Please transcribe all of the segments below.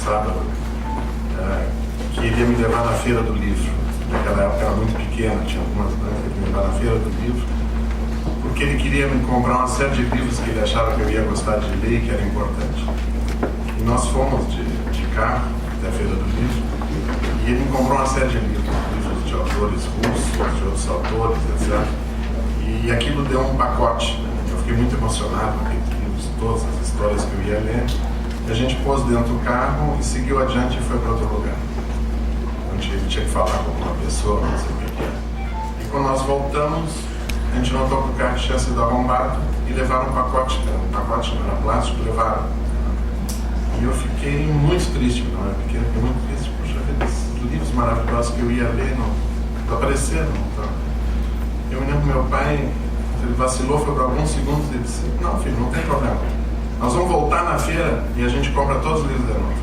sábado, que iria me levar na Feira do Livro. Naquela época era muito pequena, tinha algumas bancas que me levar na Feira do Livro, porque ele queria me comprar uma série de livros que ele achava que eu ia gostar de ler e que era importante. E nós fomos de carro até a Feira do Livro, e ele me comprou uma série de livros de autores russos, de outros autores, etc. E aquilo deu um pacote. Eu fiquei muito emocionado com aqueles livros, todas as histórias que eu ia ler. E a gente pôs dentro do carro e seguiu adiante e foi para outro lugar. Ele tinha que falar com uma pessoa, não sei o que era. E quando nós voltamos, a gente notou que o carro tinha sido arrombado e levaram um pacote não era plástico, levaram. E eu fiquei muito triste, não é pequeno, fiquei muito triste, puxa vida, esses livros maravilhosos que eu ia ler não apareceram. Então, eu me lembro que meu pai, ele vacilou, foi por alguns segundos e disse: não, filho, não tem problema. Nós vamos voltar na feira e a gente compra todos os livros de novo.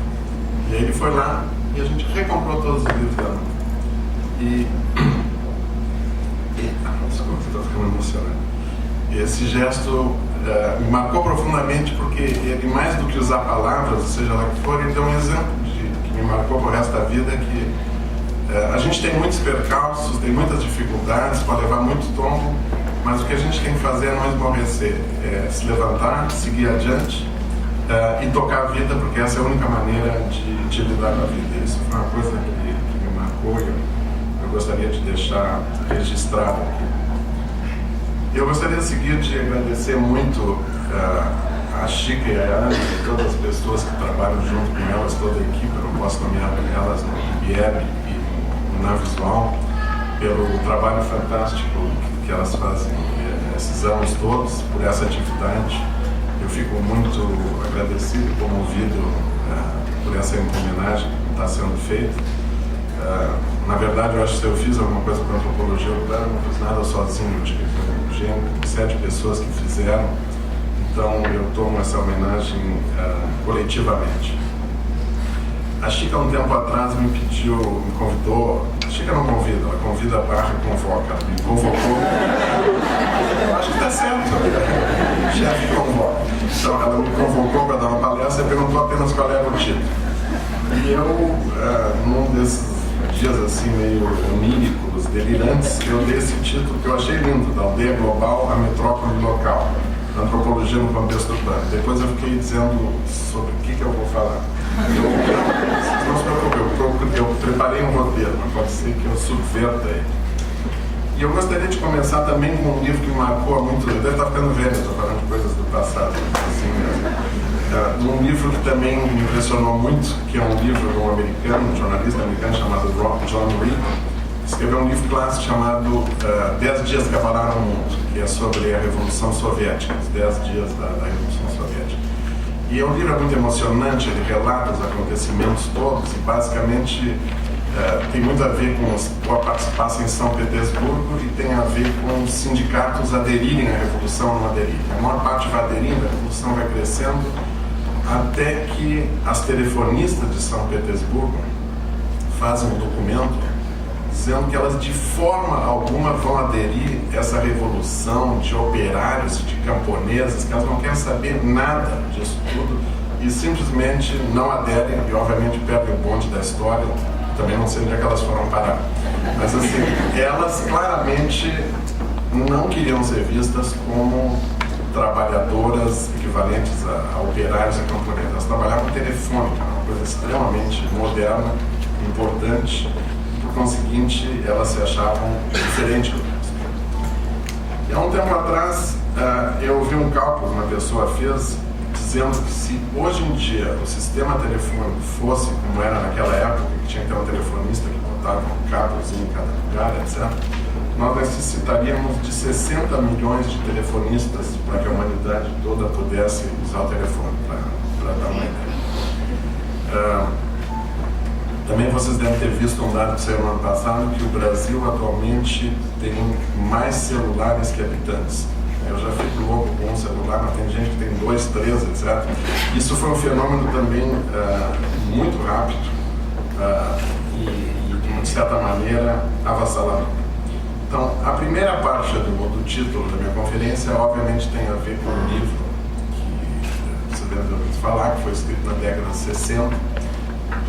E aí ele foi lá e a gente recomprou todos os livros de novo. Desculpa, estou ficando emocionado. Esse gesto me marcou profundamente, porque ele, mais do que usar palavras, ou seja lá que for, ele deu um exemplo que me marcou pro resto da vida, que a gente tem muitos percalços, tem muitas dificuldades, pode levar muito tombo, mas o que a gente tem que fazer é não esmorecer, é se levantar, seguir adiante e tocar a vida, porque essa é a única maneira de lidar com a vida. Isso foi uma coisa que me marcou e eu gostaria de deixar registrado aqui. Eu gostaria a seguir de agradecer muito a Chica e a Ana e todas as pessoas que trabalham junto com elas, toda a equipe. Eu não posso nomear elas no IBM e na Visual, pelo trabalho fantástico que elas fazem esses anos todos, por essa atividade. Eu fico muito agradecido e comovido por essa homenagem que está sendo feita. Na verdade, eu acho que se eu fiz alguma coisa para a antropologia urbana, não fiz nada sozinho. Eu tive 7 pessoas que fizeram. Então, eu tomo essa homenagem coletivamente. A Chica, um tempo atrás, me convidou. A Chica não convida, ela convida barra e convoca. Ela me convocou. Eu acho que está certo. O chefe convoca. Então, ela me convocou para dar uma palestra e perguntou apenas qual era o título. E eu, num desses dias assim meio oníricos, delirantes, eu dei esse título que eu achei lindo, da aldeia global à metrópole local, antropologia no contexto urbano. Depois eu fiquei dizendo sobre o que eu vou falar. Não se preocupe, eu preparei um roteiro, mas pode ser que eu subverta ele. E eu gostaria de começar também com um livro que me marcou há muito tempo. Eu deve estar ficando velho, estou falando de coisas do passado, assim mesmo. Um livro que também me impressionou muito, que é um livro de um americano, um jornalista americano chamado John Reed, escreveu um livro clássico chamado 10 Dias que Abalaram o Mundo, que é sobre a Revolução Soviética, os 10 dias da Revolução Soviética. E o livro é muito emocionante, ele relata os acontecimentos todos e basicamente tem muito a ver com a participação em São Petersburgo e tem a ver com os sindicatos aderirem à Revolução ou não aderirem. A maior parte vai aderindo, a Revolução vai crescendo, até que as telefonistas de São Petersburgo fazem um documento dizendo que elas de forma alguma vão aderir a essa revolução de operários e de camponeses, que elas não querem saber nada disso tudo e simplesmente não aderem e obviamente perdem o bonde da história. Também não sei onde é que elas foram parar. Mas assim, elas claramente não queriam ser vistas como trabalhadoras equivalentes a operários e camponeses. Elas trabalhavam telefônica, uma coisa extremamente moderna, importante. Por conseguinte, elas se achavam diferentes do resto. E há um tempo atrás, eu ouvi um cálculo que uma pessoa fez, dizendo que se hoje em dia o sistema telefônico fosse como era naquela época, que tinha que ter um telefonista que botava um cabozinho em cada lugar, etc., nós necessitaríamos de 60 milhões de telefonistas para que a humanidade toda pudesse usar o telefone, para dar uma ideia. Também vocês devem ter visto um dado que saiu no ano passado, que o Brasil atualmente tem mais celulares que habitantes. Eu já fico louco com um celular, mas tem gente que tem 2, 3, etc. Isso foi um fenômeno também muito rápido e, de certa maneira, avassalador. Então, a primeira parte do título da minha conferência, obviamente, tem a ver com um livro que você deve ouvir falar, que foi escrito na década de 60,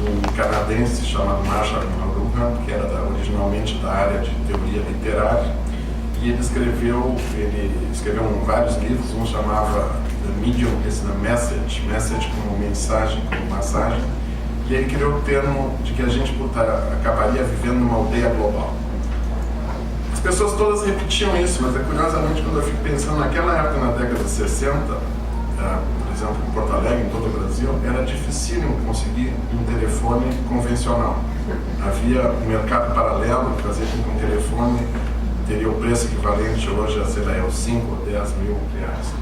um canadense chamado Marshall McLuhan, que era originalmente da área de teoria literária, e ele escreveu vários livros. Um chamava The Medium is the Message, message como mensagem, como massagem, e ele criou o termo de que a gente acabaria vivendo numa aldeia global. As pessoas todas repetiam isso, mas curiosamente, quando eu fico pensando naquela época, na década de 60, por exemplo, em Porto Alegre, em todo o Brasil, era dificílimo conseguir um telefone convencional. Havia um mercado paralelo que fazia com que um telefone teria o preço equivalente hoje a, sei lá, 5 ou 10 mil reais.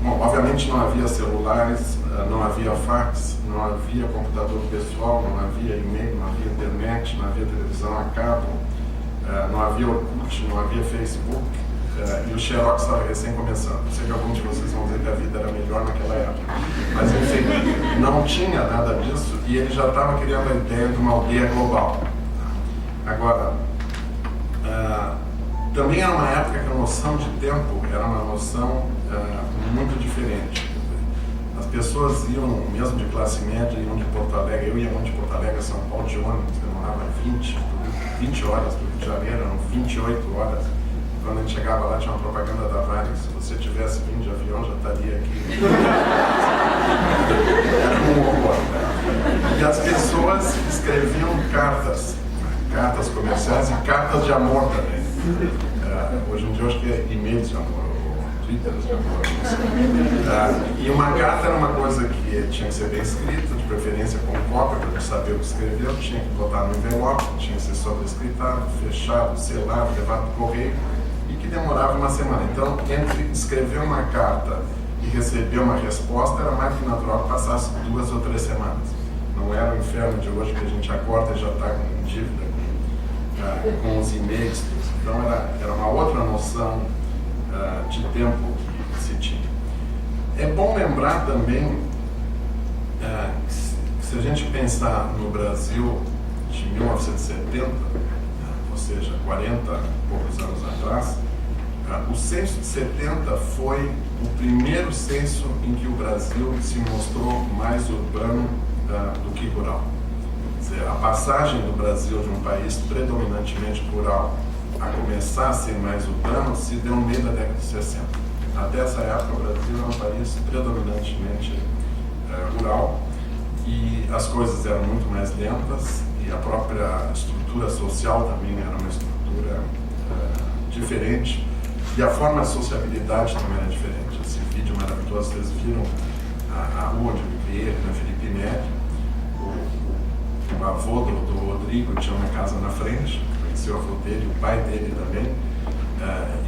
Bom, obviamente não havia celulares, não havia fax, não havia computador pessoal, não havia e-mail, não havia internet, não havia televisão a cabo, não havia Orkut, não havia Facebook, e o Xerox estava recém começando. Eu sei que alguns de vocês vão dizer que a vida era melhor naquela época, mas enfim, não tinha nada disso, e ele já estava criando a ideia de uma aldeia global. Agora, também era uma época que a noção de tempo era uma noção muito diferente. As pessoas iam, mesmo de classe média, iam de Porto Alegre. Eu ia muito de Porto Alegre a São Paulo de ônibus, demorava 20 horas para o Rio de Janeiro, eram 28 horas. Quando a gente chegava lá, tinha uma propaganda da Varig: se você tivesse vindo de avião, já estaria aqui. Era um horror. E as pessoas escreviam cartas comerciais e cartas de amor também. Hoje em dia eu acho que é e-mails de amor, ou twitters de amor. E uma carta era uma coisa que tinha que ser bem escrita, de preferência com cópia, para saber o que escreveu, tinha que botar no envelope, tinha que ser sobrescritado, fechado, selado, levado para o correio, e que demorava uma semana. Então, entre escrever uma carta e receber uma resposta, era mais que natural que passasse 2 ou 3 semanas. Não era o inferno de hoje que a gente acorda e já está com dívida, com os e-mails. Então era uma outra noção de tempo que se tinha. É bom lembrar também que se a gente pensar no Brasil de 1970, ou seja, 40 e poucos anos atrás, o censo de 70 foi o primeiro censo em que o Brasil se mostrou mais urbano do que rural. Quer dizer, a passagem do Brasil de um país predominantemente rural a começar a ser mais urbano se deu no meio da década de 60. Até essa época, o Brasil era um país predominantemente rural, e as coisas eram muito mais lentas, e a própria estrutura social também era uma estrutura diferente, e a forma de sociabilidade também era diferente. Esse vídeo maravilhoso, vocês viram a rua onde eu me criei, na Felipe Neri. O avô do Rodrigo tinha uma casa na frente, conheci o avô dele, o pai dele também,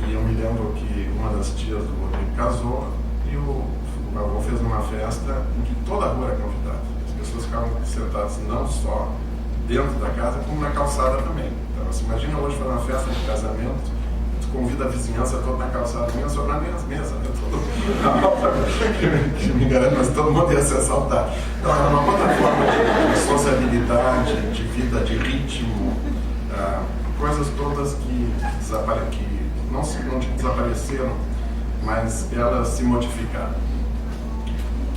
e eu me lembro que uma das tias do Rodrigo casou, e o avô fez uma festa em que toda a rua era convidada. As pessoas ficavam sentadas não só dentro da casa, como na calçada também. Então, você imagina hoje fazer uma festa de casamento, tu convida a vizinhança toda na calçada, nem sobrar nem as mesas, né? Que me garanto, mas todo mundo ia se assaltar. Então, era uma outra forma de sociabilidade, de vida, de ritmo, coisas todas que não desapareceram, mas elas se modificaram.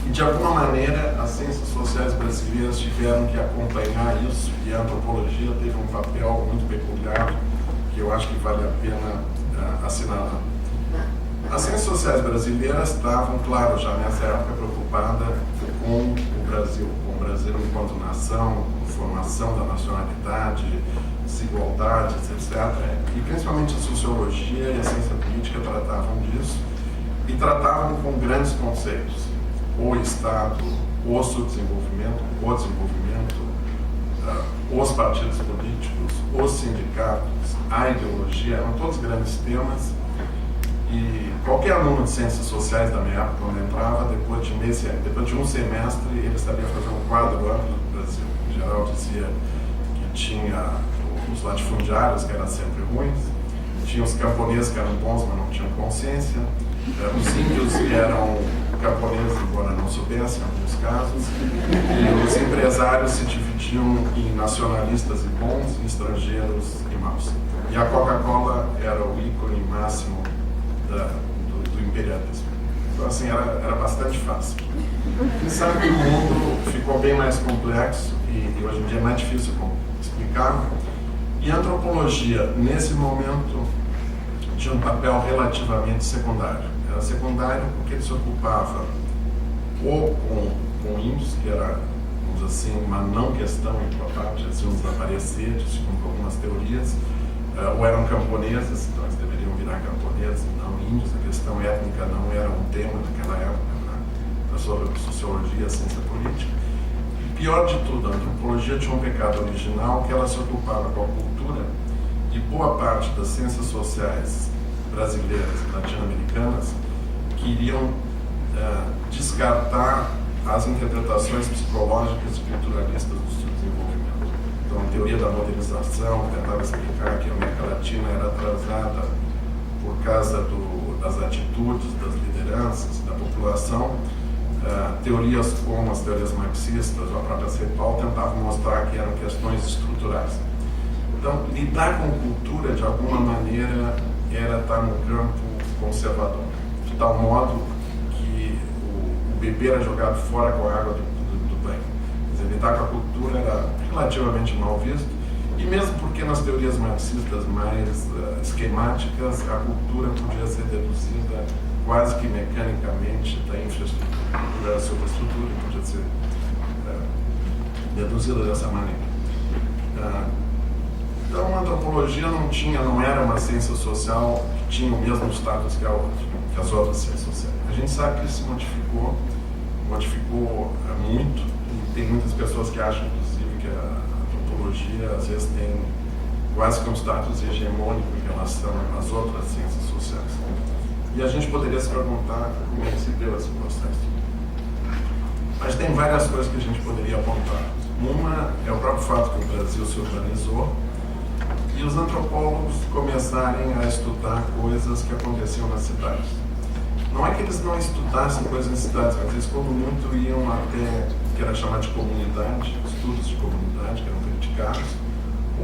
E de alguma maneira as ciências sociais brasileiras tiveram que acompanhar isso, e a antropologia teve um papel muito peculiar que eu acho que vale a pena assinalar. As ciências sociais brasileiras estavam, claro, já nessa época preocupadas com o Brasil enquanto nação, com formação da nacionalidade, desigualdades, etc. E principalmente a sociologia e a ciência política tratavam disso, e tratavam com grandes conceitos: o Estado, o subdesenvolvimento, o desenvolvimento, os partidos políticos, os sindicatos, a ideologia. Eram todos grandes temas, e qualquer aluno de ciências sociais da minha época, quando entrava, depois de um semestre, ele sabia fazer um quadro amplo do Brasil. Em geral, dizia que tinha os latifundiários, que eram sempre ruins, tinha os camponeses, que eram bons, mas não tinham consciência, os índios, que eram camponeses, embora não soubessem, em alguns casos, e os empresários se dividiam em nacionalistas e bons, e estrangeiros e maus. E a Coca-Cola era o ícone máximo do imperialismo. Então, assim, era bastante fácil. A gente sabe que o mundo ficou bem mais complexo e hoje em dia é mais difícil explicar. E a antropologia, nesse momento, tinha um papel relativamente secundário. Era secundário porque ele se ocupava ou com índios, que era, vamos assim, uma não questão em tua parte, eles iam desaparecer, segundo algumas teorias, ou eram camponeses, então eles deveriam virar camponeses, não índios. A questão étnica não era um tema naquela época na sociologia, ciência política. E pior de tudo, a antropologia tinha um pecado original, que ela se ocupava com a cultura, e boa parte das ciências sociais brasileiras e latino-americanas queriam descartar as interpretações psicológicas e culturalistas do seu desenvolvimento. Então, a teoria da modernização tentava explicar que a América Latina era atrasada por causa das atitudes, das lideranças, da população. Teorias como as teorias marxistas ou a própria CEPAL tentavam mostrar que eram questões estruturais. Então, lidar com cultura, de alguma maneira, era estar no campo conservador, de tal modo que o bebê era jogado fora com a água do banho. Quer dizer, lidar com a cultura era relativamente mal visto, e mesmo porque nas teorias marxistas mais esquemáticas, a cultura podia ser deduzida quase que mecanicamente da infraestrutura, da superestrutura, podia ser deduzida dessa maneira. Então, a antropologia não era uma ciência social que tinha o mesmo status que as outras ciências sociais. A gente sabe que isso se modificou muito, e tem muitas pessoas que acham, inclusive, que a antropologia às vezes tem quase que um status hegemônico em relação às outras ciências sociais. E a gente poderia se perguntar como é que se deu esse processo. Mas tem várias coisas que a gente poderia apontar. Uma é o próprio fato que o Brasil se urbanizou e os antropólogos começarem a estudar coisas que aconteciam nas cidades. Não é que eles não estudassem coisas nas cidades, mas eles, como muito, iam até o que era chamado de comunidade, estudos de comunidade, que eram criticados,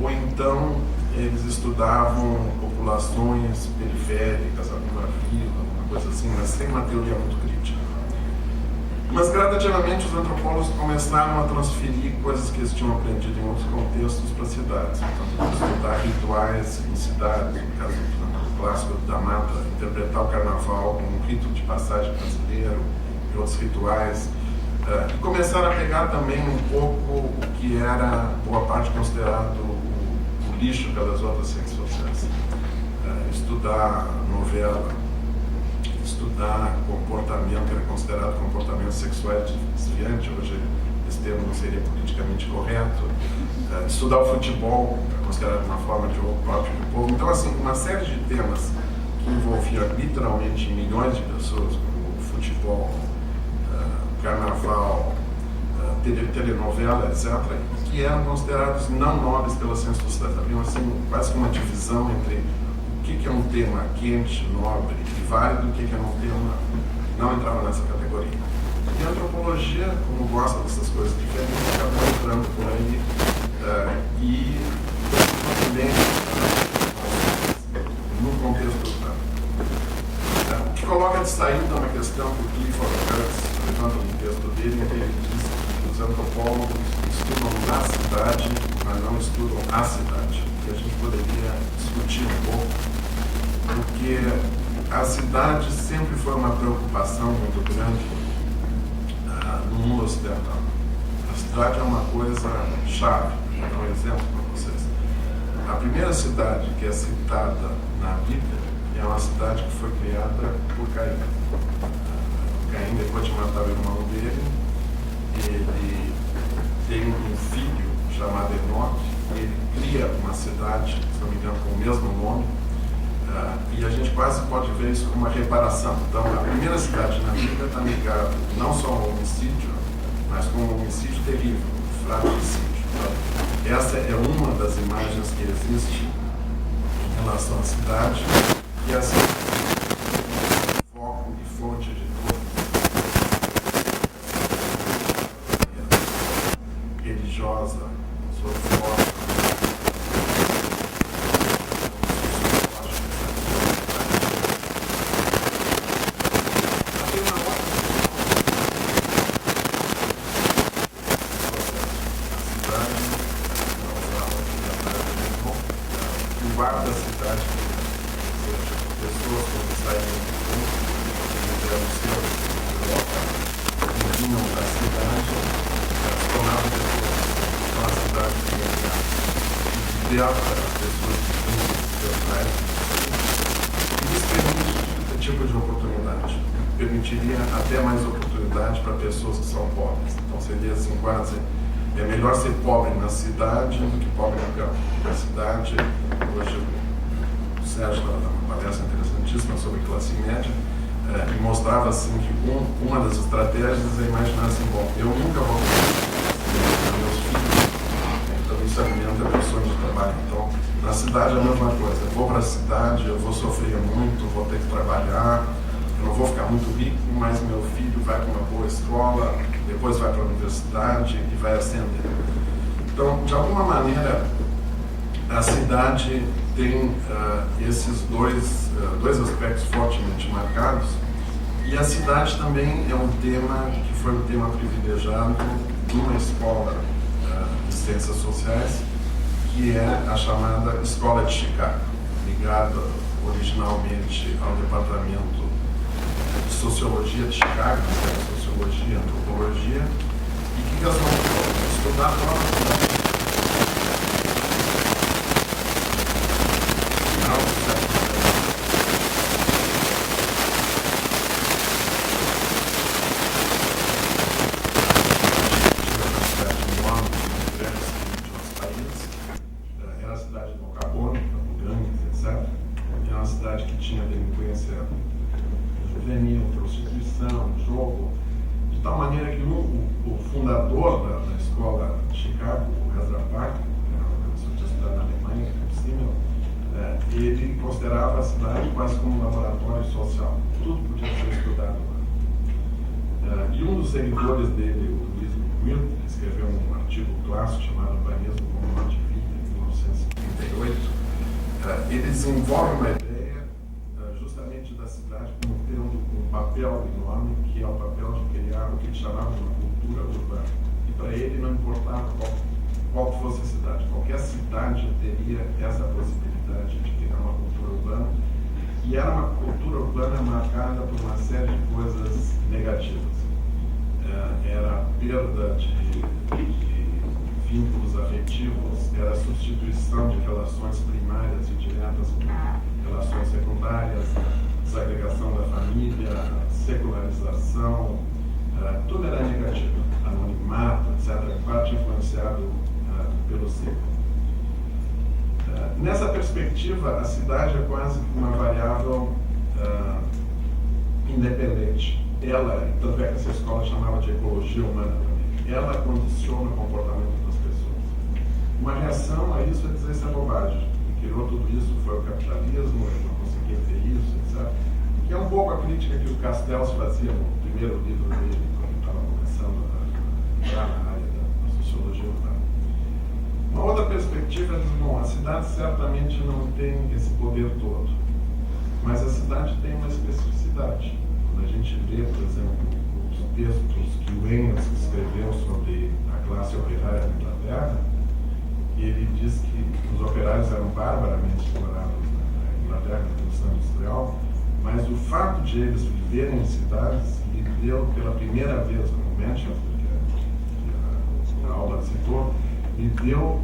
ou então eles estudavam populações periféricas, alguma vila, alguma coisa assim, mas sem uma teoria muito crítica. Mas, gradativamente, os antropólogos começaram a transferir coisas que eles tinham aprendido em outros contextos para cidades. Então, estudar rituais em cidades, no caso do clássico da Mata, interpretar o carnaval como um rito de passagem brasileiro e outros rituais. E começaram a pegar também um pouco o que era, boa parte, considerado o lixo pelas outras ciências sociais. Estudar novela, estudar comportamento, que era considerado comportamento sexual desviante, hoje esse termo não seria politicamente correto, estudar o futebol, considerado uma forma de ópio do povo. Então, assim, uma série de temas que envolviam literalmente milhões de pessoas, como futebol, carnaval, telenovela, etc., que eram considerados não nobres pelas ciências sociais. Havia, assim, quase que uma divisão entre o que é um tema quente, nobre e válido, o que é um tema não entrava nessa categoria. E a antropologia, como gosta dessas coisas diferentes, acabou entrando por aí e também no contexto do campo. O que coloca de saída é uma questão que o Clifford Geertz levanta no texto dele, em que ele diz que os antropólogos estudam na cidade, mas não estudam a cidade, que a gente poderia discutir um pouco, porque a cidade sempre foi uma preocupação muito grande no mundo ocidental. A cidade é uma coisa chave. Vou dar um exemplo para vocês. A primeira cidade que é citada na Bíblia é uma cidade que foi criada por Caim. Caim, depois de matar o irmão dele, ele tem um filho chamado Enoque, e ele cria uma cidade, se não me engano, com o mesmo nome, e a gente quase pode ver isso como uma reparação. Então, a primeira cidade na Bíblia está ligada não só ao homicídio, mas com um homicídio terrível, um fratricídio. Então, essa é uma das imagens que existe em relação à cidade, e essa é foco e fonte de religiosa, sociológica, guarda a cidade, ou seja, pessoas quando saíam do campo, eram seus Europa, que vinham da cidade, se tornavam pessoas. Então a cidade tinha liberta as pessoas que vinham dos seus pais. E isso permite esse tipo de oportunidade. Permitiria até mais oportunidade para pessoas que são pobres. Então seria assim quase, é melhor ser pobre na cidade do que pobre no campo. Na cidade, hoje o Sérgio dá uma palestra interessantíssima sobre classe média, e mostrava assim que uma das estratégias é imaginar assim, bom, eu nunca vou ter meus filhos, então isso alimenta a pessoa de trabalho. Então, na cidade é a mesma coisa, eu vou para a cidade, eu vou sofrer muito, vou ter que trabalhar, eu não vou ficar muito rico, mas meu filho vai para uma boa escola, depois vai para a universidade e vai ascender. Então, de alguma maneira, a cidade tem esses dois aspectos fortemente marcados, e a cidade também é um tema que foi um tema privilegiado numa escola de ciências sociais, que é a chamada Escola de Chicago, ligada originalmente ao departamento de Sociologia de Chicago, que era Sociologia e Antropologia, e que elas vão estudar a própria cidade. Final do século era a cidade do Alcabone, gangues, etc. É uma cidade que tinha delinquência juvenil, prostituição, jogo, de tal maneira que o fundador da escola de Chicago, o Ezra Parker, que tinha estudado na Alemanha, ele considerava a cidade quase como um laboratório social. Tudo podia ser estudado lá. E um dos seguidores dele, o Luiz Milton, que escreveu um artigo clássico chamado Urbanismo como Modo de Vida, em 1938, ele desenvolve uma ideia justamente da cidade como tendo um papel enorme, que é o papel de criar o que ele chamava de uma cultura urbana. E para ele não importava qual fosse a cidade, qualquer cidade teria essa possibilidade de criar uma cultura urbana, e era uma cultura urbana marcada por uma série de coisas negativas. Era a perda de vínculos afetivos, era a substituição de relações primárias e diretas por relações secundárias, desagregação da família, secularização, tudo era negativo, anonimato, etc., parte influenciado pelo ciclo. Nessa perspectiva, a cidade é quase uma variável independente. Ela, tanto é que essa escola chamava de ecologia humana também, ela condiciona o comportamento das pessoas. Uma reação a isso é dizer isso é bobagem. Quem criou tudo isso foi o capitalismo, ele não conseguia ter isso, etc. Que é um pouco a crítica que o Castells fazia no primeiro livro dele, quando ele estava começando a entrar na área da sociologia urbana. Uma outra perspectiva é dizer, bom, a cidade certamente não tem esse poder todo, mas a cidade tem uma especificidade. Quando a gente lê, por exemplo, os textos que o Engels escreveu sobre a classe operária na Inglaterra, ele diz que os operários eram barbaramente explorados na Inglaterra, na Revolução Industrial, mas o fato de eles viverem em cidades lhe deu pela primeira vez, como Manchester, que a aula citou, lhe deu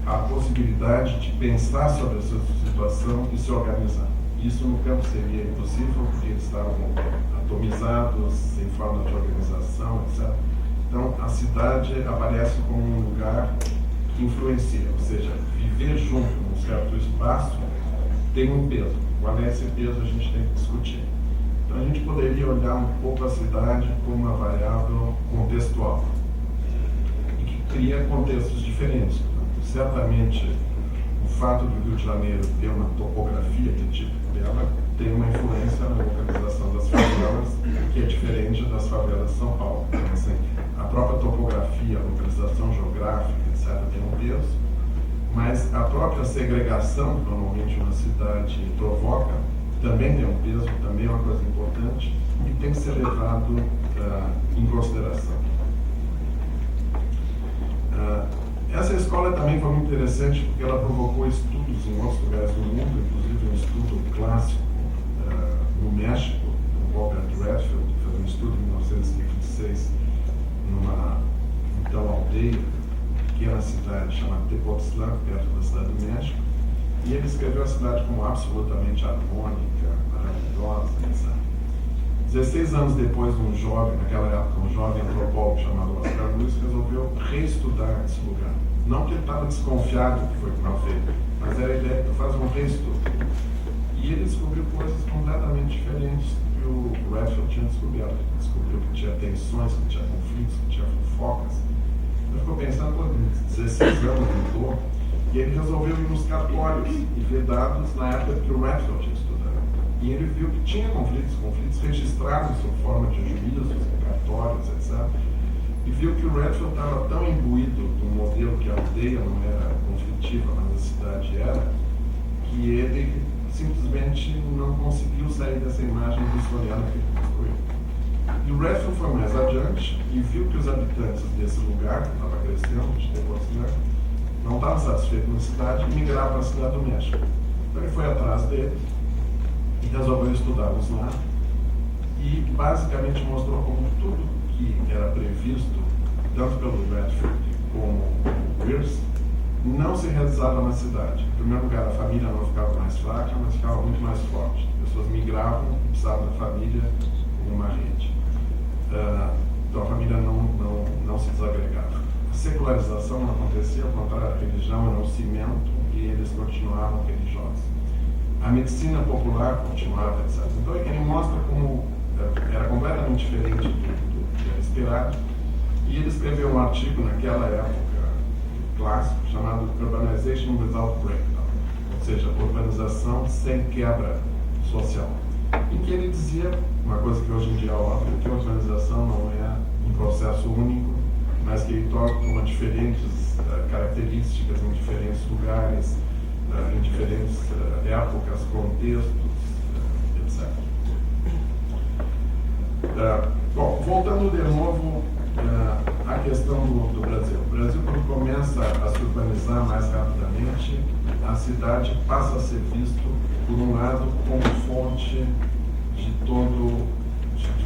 a possibilidade de pensar sobre a sua situação e se organizar. Isso no campo seria impossível, porque eles estavam atomizados, sem forma de organização, etc. Então, a cidade aparece como um lugar que influencia, ou seja, viver junto num certo espaço tem um peso. Qual é esse peso a gente tem que discutir. Então, a gente poderia olhar um pouco a cidade como uma variável contextual e que cria contextos diferentes. Certamente, o fato do Rio de Janeiro ter uma topografia que é típica dela tem uma influência na localização das favelas, que é diferente das favelas de São Paulo. Então, assim, a própria topografia, a localização geográfica, etc., tem um peso, mas a própria segregação que normalmente uma cidade provoca também tem um peso, também é uma coisa importante e tem que ser levado em consideração. Essa escola também foi muito interessante porque ela provocou estudos em outros lugares do mundo, inclusive um estudo clássico no México, o Robert Redfield, que fez um estudo em 1926 numa aldeia, pequena cidade chamada Tepoztlán, perto da cidade do México, e ele escreveu a cidade como absolutamente harmônica, maravilhosa, etc. 16 anos depois, naquela época, um jovem antropólogo chamado Oscar Luiz resolveu reestudar esse lugar. Não que ele estava desconfiado que foi mal feito, mas era a ideia de fazer um reestudo. E ele descobriu coisas completamente diferentes do que o Redfield tinha descoberto. Ele descobriu que tinha tensões, que tinha conflitos, que tinha fofocas. Ele ficou pensando, pô, 16 anos mudou, e ele resolveu ir nos cartórios e ver dados na época que o Redfield tinha estudado. E ele viu que tinha conflitos registrados sob forma de juízos, cartórios, etc. E viu que o Redfield estava tão imbuído do modelo que a aldeia não era conflitiva, mas a cidade era, que ele simplesmente não conseguiu sair dessa imagem vistoriana que ele construiu. E o Redfield foi mais adiante e viu que os habitantes desse lugar, que estava crescendo, de Tepoztlán, não estavam satisfeitos na cidade e migraram para a cidade do México. Então ele foi atrás deles e resolveu estudá-los lá e basicamente mostrou como tudo que era previsto, tanto pelo Redfield como o Peirce, não se realizava na cidade. Em primeiro lugar, a família não ficava mais fraca, mas ficava muito mais forte. As pessoas migravam e precisavam da família como uma rede. Então a família não se desagregava. A secularização não acontecia, ao contrário, a religião era um cimento e eles continuavam religiosos. A medicina popular continuava, etc. Então ele mostra como era completamente diferente do que era esperado. E ele escreveu um artigo naquela época, clássico, chamado Urbanization Without Breakdown, ou seja, urbanização sem quebra social, em que ele dizia, uma coisa que hoje em dia é óbvio, que a urbanização não é um processo único, mas que ele toma diferentes características em diferentes lugares, em diferentes épocas, contextos, etc. Bom, voltando de novo à questão do Brasil. O Brasil, quando começa a se urbanizar mais rapidamente, a cidade passa a ser visto, por um lado, como fonte de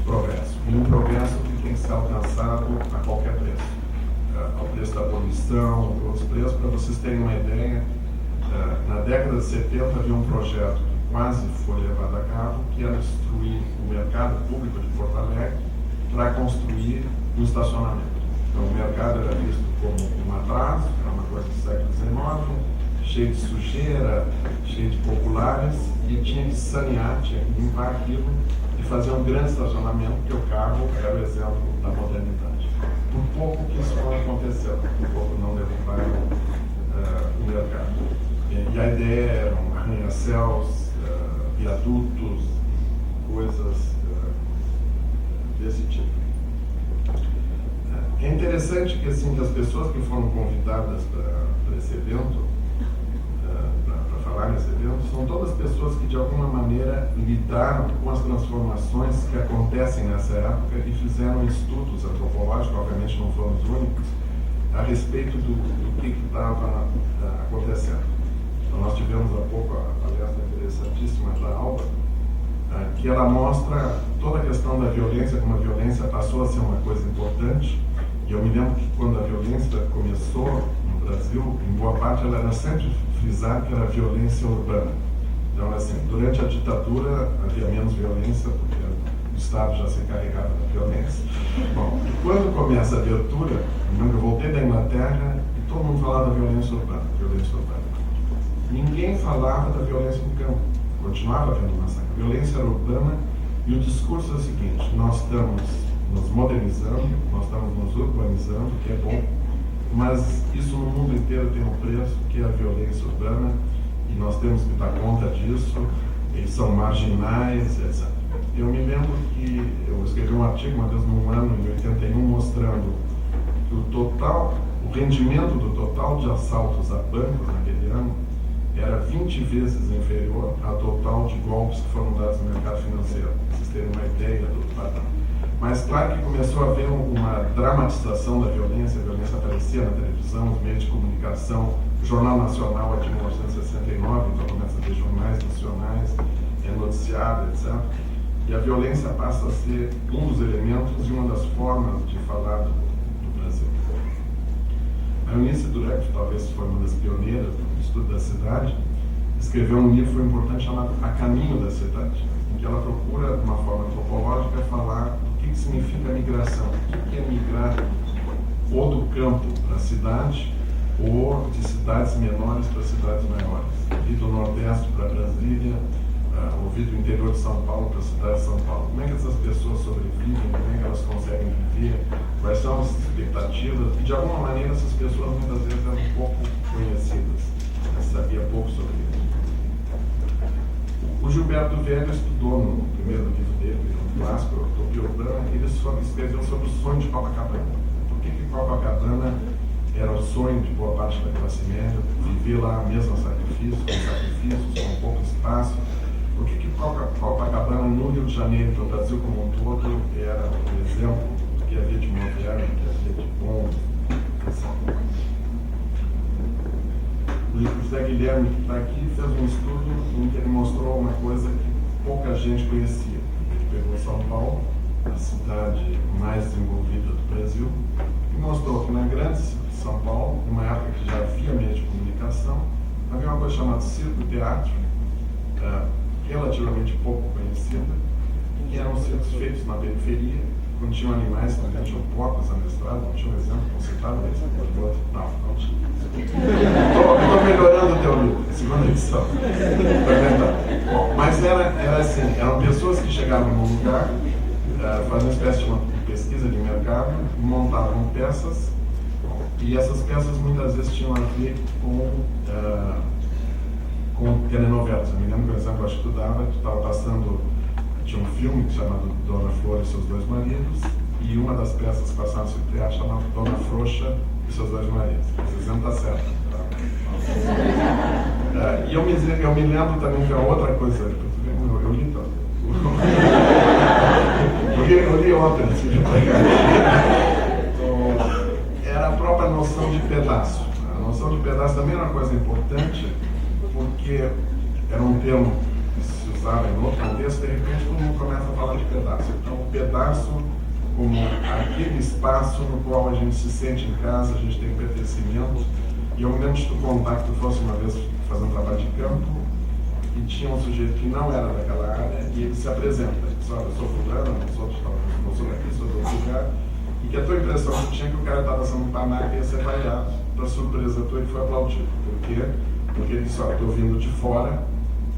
progresso. E um progresso que tem que ser alcançado a qualquer preço. Ao preço da poluição, outros preços. Para vocês terem uma ideia, na década de 70 havia um projeto que quase foi levado a cabo, que era destruir o mercado público de Porto Alegre para construir um estacionamento. Então o mercado era visto como um atraso, era uma coisa do século XIX, cheio de sujeira, cheio de populares, e tinha que sanear, tinha que limpar aquilo e fazer um grande estacionamento, porque o carro era o exemplo da modernidade. Por pouco que isso não aconteceu, por pouco não derrubaram o mercado. E a ideia eram arranha-céus, viadutos, coisas desse tipo. É interessante que, assim, que as pessoas que foram convidadas para esse evento, para falar nesse evento, são todas pessoas que de alguma maneira lidaram com as transformações que acontecem nessa época e fizeram estudos antropológicos, obviamente não foram os únicos, a respeito do que estava acontecendo. Então nós tivemos há pouco a palestra interessantíssima da Alba, que ela mostra toda a questão da violência, como a violência passou a ser uma coisa importante. E eu me lembro que quando a violência começou no Brasil, em boa parte ela era sempre frisada que era violência urbana. Então, assim, durante a ditadura havia menos violência, porque o Estado já se encarregava da violência. Bom, e quando começa a abertura, eu voltei da Inglaterra e todo mundo falava da violência urbana, violência urbana. Ninguém falava da violência no campo. Continuava havendo massacre. A violência era urbana e o discurso é o seguinte: nós estamos nos modernizando, nós estamos nos urbanizando, que é bom, mas isso no mundo inteiro tem um preço, que é a violência urbana, e nós temos que dar conta disso, eles são marginais, etc. Eu me lembro que eu escrevi um artigo uma vez num ano, em 81, mostrando que o rendimento do total de assaltos a bancos naquele ano era 20 vezes inferior ao total de golpes que foram dados no mercado financeiro, para vocês terem uma ideia do padrão. Mas claro que começou a haver uma dramatização da violência, a violência aparecia na televisão, nos meios de comunicação, o Jornal Nacional é de 1969, então começa a ter jornais nacionais, noticiário, etc. E a violência passa a ser um dos elementos e uma das formas de falar do Brasil. A Eunice Dureck, talvez foi uma das pioneiras do estudo da cidade, escreveu um livro importante chamado A Caminho da Cidade, em que ela procura, de uma forma antropológica, falar do que significa migração. O que é migrar ou do campo para a cidade, ou de cidades menores para cidades maiores. E do Nordeste para Brasília, ou do interior de São Paulo para a cidade de São Paulo. Como é que essas pessoas sobrevivem, como é que elas conseguem viver, quais são as expectativas, e de alguma maneira essas pessoas muitas vezes eram pouco conhecidas, sabia pouco sobre isso. O Gilberto Velho estudou no primeiro livro dele, um clássico, Utopia Urbana, ele escreveu sobre o sonho de Copacabana. Por que Copacabana era o sonho de boa parte da classe média, viver lá mesmo a sacrifício, com pouco espaço? Por que Copacabana, no Rio de Janeiro, no Brasil como um todo, era um exemplo do que havia de moderno, do que havia de bom, etc. O José Guilherme, que está aqui, fez um estudo em que ele mostrou uma coisa que pouca gente conhecia. Ele pegou São Paulo, a cidade mais desenvolvida do Brasil, e mostrou que na grande São Paulo, numa época que já havia meio de comunicação, havia uma coisa chamada circo-teatro, relativamente pouco conhecida, que eram circos feitos na periferia, quando tinham animais também, tinham porcos amestrados, não tinha um exemplo concitado desse, não tinha. Estou melhorando o teu livro, segunda edição. Bom, mas era assim, eram pessoas que chegavam num lugar, faziam uma espécie de uma pesquisa de mercado, montavam peças, e essas peças muitas vezes tinham a ver com telenovelas. Eu me lembro, por exemplo, eu estudava, estava passando, tinha um filme chamado Dona Flor e Seus Dois Maridos, e uma das peças que passavam no teatro chamava Dona Frouxa e Seus Dois Maridos. Esse exemplo está certo. E eu me lembro também que a outra coisa, eu li tanto. Eu li ontem, assim, de era a própria noção de pedaço. A noção de pedaço também era uma coisa importante, porque era um termo que se usava em outro contexto, de repente todo mundo começa a falar de pedaço. Então, o pedaço como aquele espaço no qual a gente se sente em casa, a gente tem pertencimento. E eu me lembro de tu contar que tu fosse uma vez fazer um trabalho de campo e tinha um sujeito que não era daquela área e ele se apresenta. Ele diz, olha, eu sou fulano, não sou daqui, sou de outro lugar. E que a tua impressão que tinha que o cara estava passando um panaca e ia ser vaiado. Para surpresa tua, ele foi aplaudido. Por quê? Porque ele disse, olha, estou vindo de fora,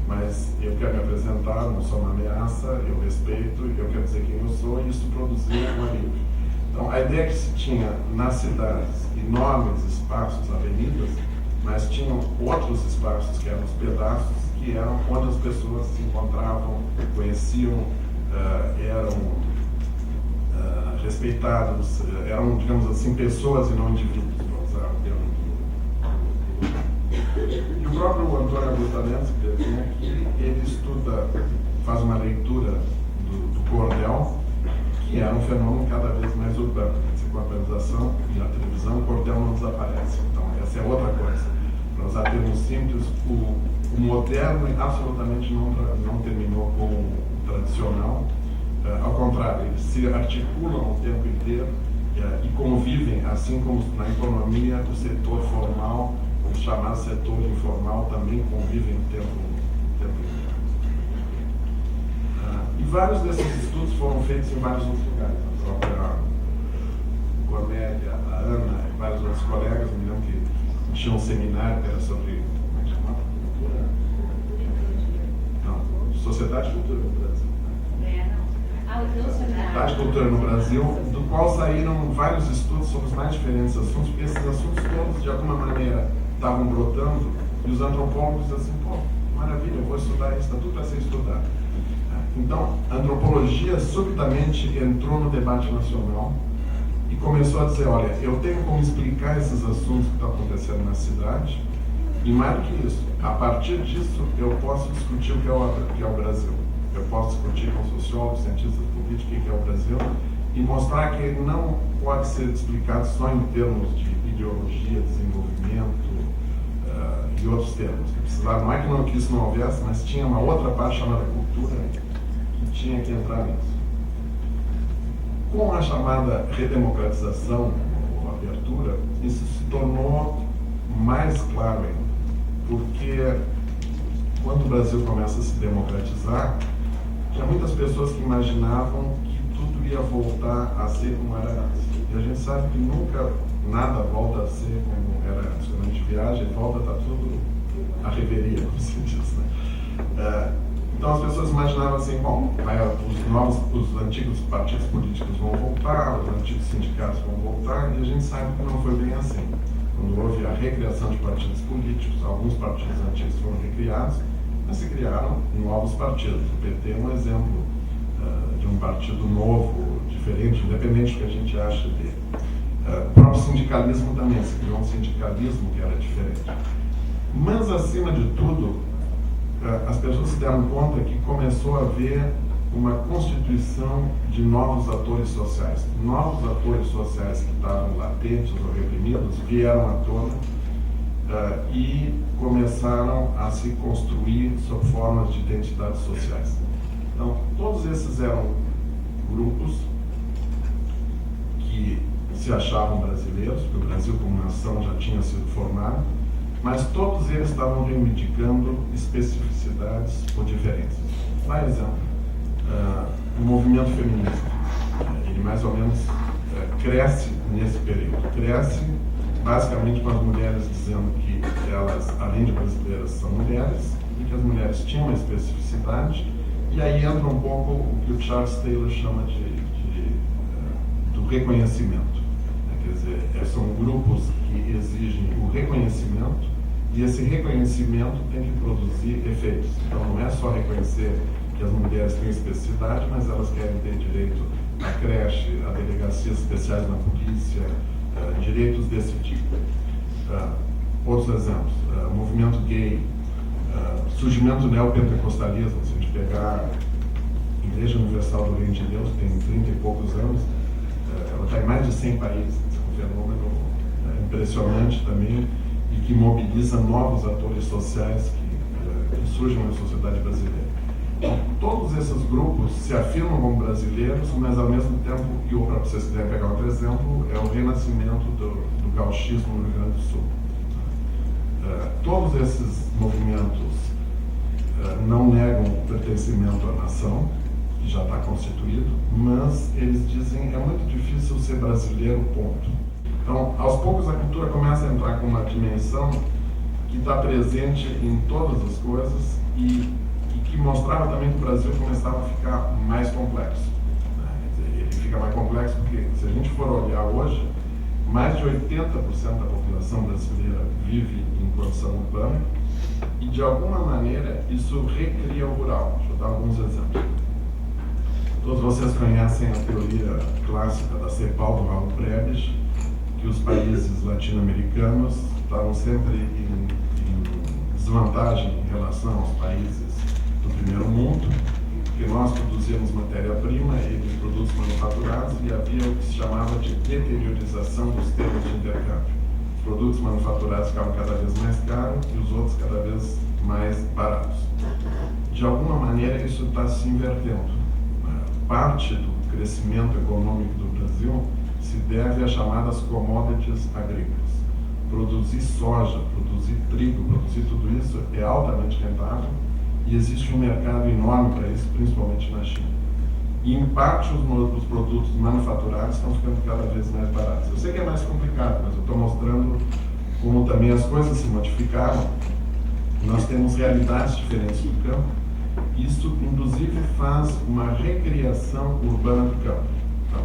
mas eu quero me apresentar, não sou uma ameaça, eu respeito, eu quero dizer quem eu sou, e isso produziu um alívio. Então, a ideia é que se tinha nas cidades enormes espaços, avenidas, mas tinham outros espaços, que eram os pedaços, que eram onde as pessoas se encontravam, conheciam, eram respeitados, eram, digamos assim, pessoas e não indivíduos, para usar o termo. E o próprio Antônio Augusto Lenz, que tem aqui, ele estuda, faz uma leitura do cordel, que é um fenômeno cada vez mais urbano. Com a urbanização e a televisão, o cordel não desaparece. Então, essa é outra coisa. Para usar termos simples, o moderno absolutamente não terminou com o tradicional. Ao contrário, eles se articulam o tempo inteiro e convivem, assim como na economia, o setor formal, o chamado setor informal, também convivem o tempo inteiro. E vários desses estudos foram feitos em vários outros lugares. A própria Cornélia, a Ana e vários outros colegas, me lembro que tinha um seminário que era sobre, como é que chamava? Não, Sociedade e Cultura no Brasil. Sociedade e Cultura no Brasil, do qual saíram vários estudos sobre os mais diferentes assuntos, porque esses assuntos todos, de alguma maneira, estavam brotando, e os antropólogos diziam assim, pô, maravilha, eu vou estudar isso, está tudo para ser estudado. Então, a antropologia subitamente entrou no debate nacional e começou a dizer, olha, eu tenho como explicar esses assuntos que estão acontecendo na cidade, e mais do que isso, a partir disso eu posso discutir o que é o Brasil. Eu posso discutir com sociólogos, cientistas políticos o que é o Brasil, e mostrar que ele não pode ser explicado só em termos de ideologia, desenvolvimento e outros termos. Não é que isso não houvesse, mas tinha uma outra parte chamada cultura que tinha que entrar nisso. Com a chamada redemocratização ou abertura, isso se tornou mais claro ainda, porque quando o Brasil começa a se democratizar, tinha muitas pessoas que imaginavam que tudo ia voltar a ser como era antes. E a gente sabe que nunca nada volta a ser como era antes. Quando a gente viaja e volta, está tudo à reveria, como se diz, né? Então as pessoas imaginavam assim, bom, os antigos partidos políticos vão voltar, os antigos sindicatos vão voltar, e a gente sabe que não foi bem assim. Quando houve a recriação de partidos políticos, alguns partidos antigos foram recriados, mas se criaram novos partidos. O PT é um exemplo de um partido novo, diferente, independente do que a gente acha dele. O próprio sindicalismo também, se criou um sindicalismo que era diferente. Mas, acima de tudo, as pessoas se deram conta que começou a haver uma constituição de novos atores sociais. Novos atores sociais que estavam latentes ou reprimidos vieram à tona e começaram a se construir sob formas de identidades sociais. Então, todos esses eram grupos que se achavam brasileiros, porque o Brasil como nação já tinha sido formado, mas todos eles estavam reivindicando especificidades ou diferenças. Por exemplo, o movimento feminista, ele mais ou menos cresce nesse período. Cresce basicamente com as mulheres dizendo que elas, além de brasileiras, são mulheres e que as mulheres tinham uma especificidade. E aí entra um pouco o que o Charles Taylor chama do reconhecimento. Quer dizer, são grupos que exigem o reconhecimento e esse reconhecimento tem que produzir efeitos. Então não é só reconhecer que as mulheres têm especificidade, mas elas querem ter direito à creche, a delegacias especiais na polícia, direitos desse tipo. Outros exemplos, movimento gay, surgimento do neopentecostalismo. Se a gente pegar a Igreja Universal do Reino de Deus, tem 30 e poucos anos, ela está em mais de 100 países. É um fenômeno impressionante também e que mobiliza novos atores sociais que surgem na sociedade brasileira. Então, todos esses grupos se afirmam como brasileiros, mas ao mesmo tempo, e para vocês quiserem pegar outro exemplo, é o renascimento do gauchismo no Rio Grande do Sul. Todos esses movimentos não negam o pertencimento à nação, que já está constituído, mas eles dizem é muito difícil ser brasileiro, ponto. Então, aos poucos a cultura começa a entrar com uma dimensão que está presente em todas as coisas e que mostrava também que o Brasil começava a ficar mais complexo. Ele fica mais complexo porque, se a gente for olhar hoje, mais de 80% da população brasileira vive em condição urbana e, de alguma maneira, isso recria o rural. Deixa eu dar alguns exemplos. Todos vocês conhecem a teoria clássica da CEPAL, do Raul Prebisch, que os países latino-americanos estavam sempre em desvantagem em relação aos países do primeiro mundo, porque nós produzíamos matéria-prima, eles produtos manufaturados, e havia o que se chamava de deteriorização dos termos de intercâmbio. Os produtos manufaturados ficavam cada vez mais caros e os outros cada vez mais baratos. De alguma maneira, isso está se invertendo. Parte do crescimento econômico do Brasil se deve às chamadas commodities agrícolas. Produzir soja, produzir trigo, produzir tudo isso é altamente rentável e existe um mercado enorme para isso, principalmente na China. E, em parte, os produtos manufaturados estão ficando cada vez mais baratos. Eu sei que é mais complicado, mas eu estou mostrando como também as coisas se modificaram. Nós temos realidades diferentes do campo. Isso, inclusive, faz uma recriação urbana do campo. Então,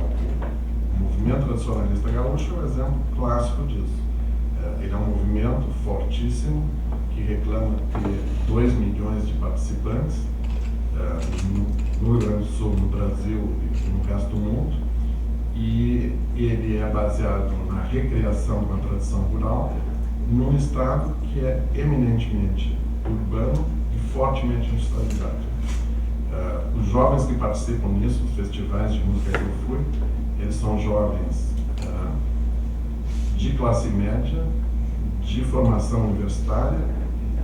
o movimento tradicionalista gaúcho é um exemplo clássico disso. Ele é um movimento fortíssimo que reclama ter 2 milhões de participantes no Rio Grande do Sul, no Brasil e no resto do mundo. E ele é baseado na recriação de uma tradição rural num estado que é eminentemente urbano e fortemente industrializado. Os jovens que participam nisso, os festivais de música que eu fui, eles são jovens de classe média, de formação universitária,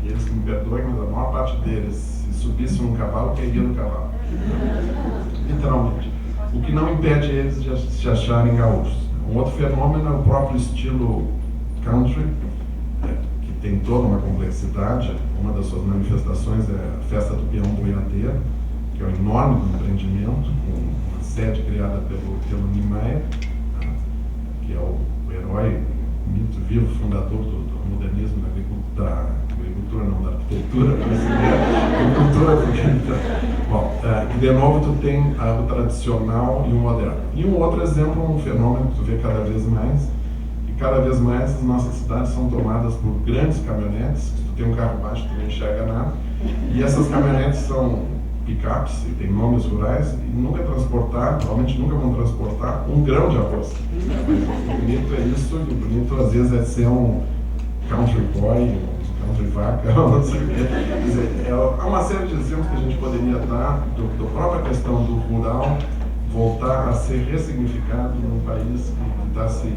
e eles me perdoem, mas a maior parte deles, se subisse num cavalo, cairia no cavalo. Literalmente. O que não impede eles de se acharem gaúchos. Um outro fenômeno é o próprio estilo country, que tem toda uma complexidade. Uma das suas manifestações é a Festa do Peão Boiadeiro, que é um enorme empreendimento, com uma sede criada pelo Niemeyer, que é o herói, mito vivo, fundador do modernismo da agricultura, não da arquitetura brasileira, agricultura porque... Bom, e de novo tu tem o tradicional e o moderno. E um outro exemplo, um fenômeno que tu vê cada vez mais, e cada vez mais as nossas cidades são tomadas por grandes caminhonetes. Se tu tem um carro baixo, tu não enxerga nada, e essas caminhonetes são picapes, e tem nomes rurais, e nunca transportar, provavelmente nunca vão transportar um grão de arroz. O bonito é isso, e o bonito às vezes é ser um country boy, um country vaca, não sei o quê. Quer dizer, há uma série de exemplos que a gente poderia dar da própria questão do rural voltar a ser ressignificado num país que está se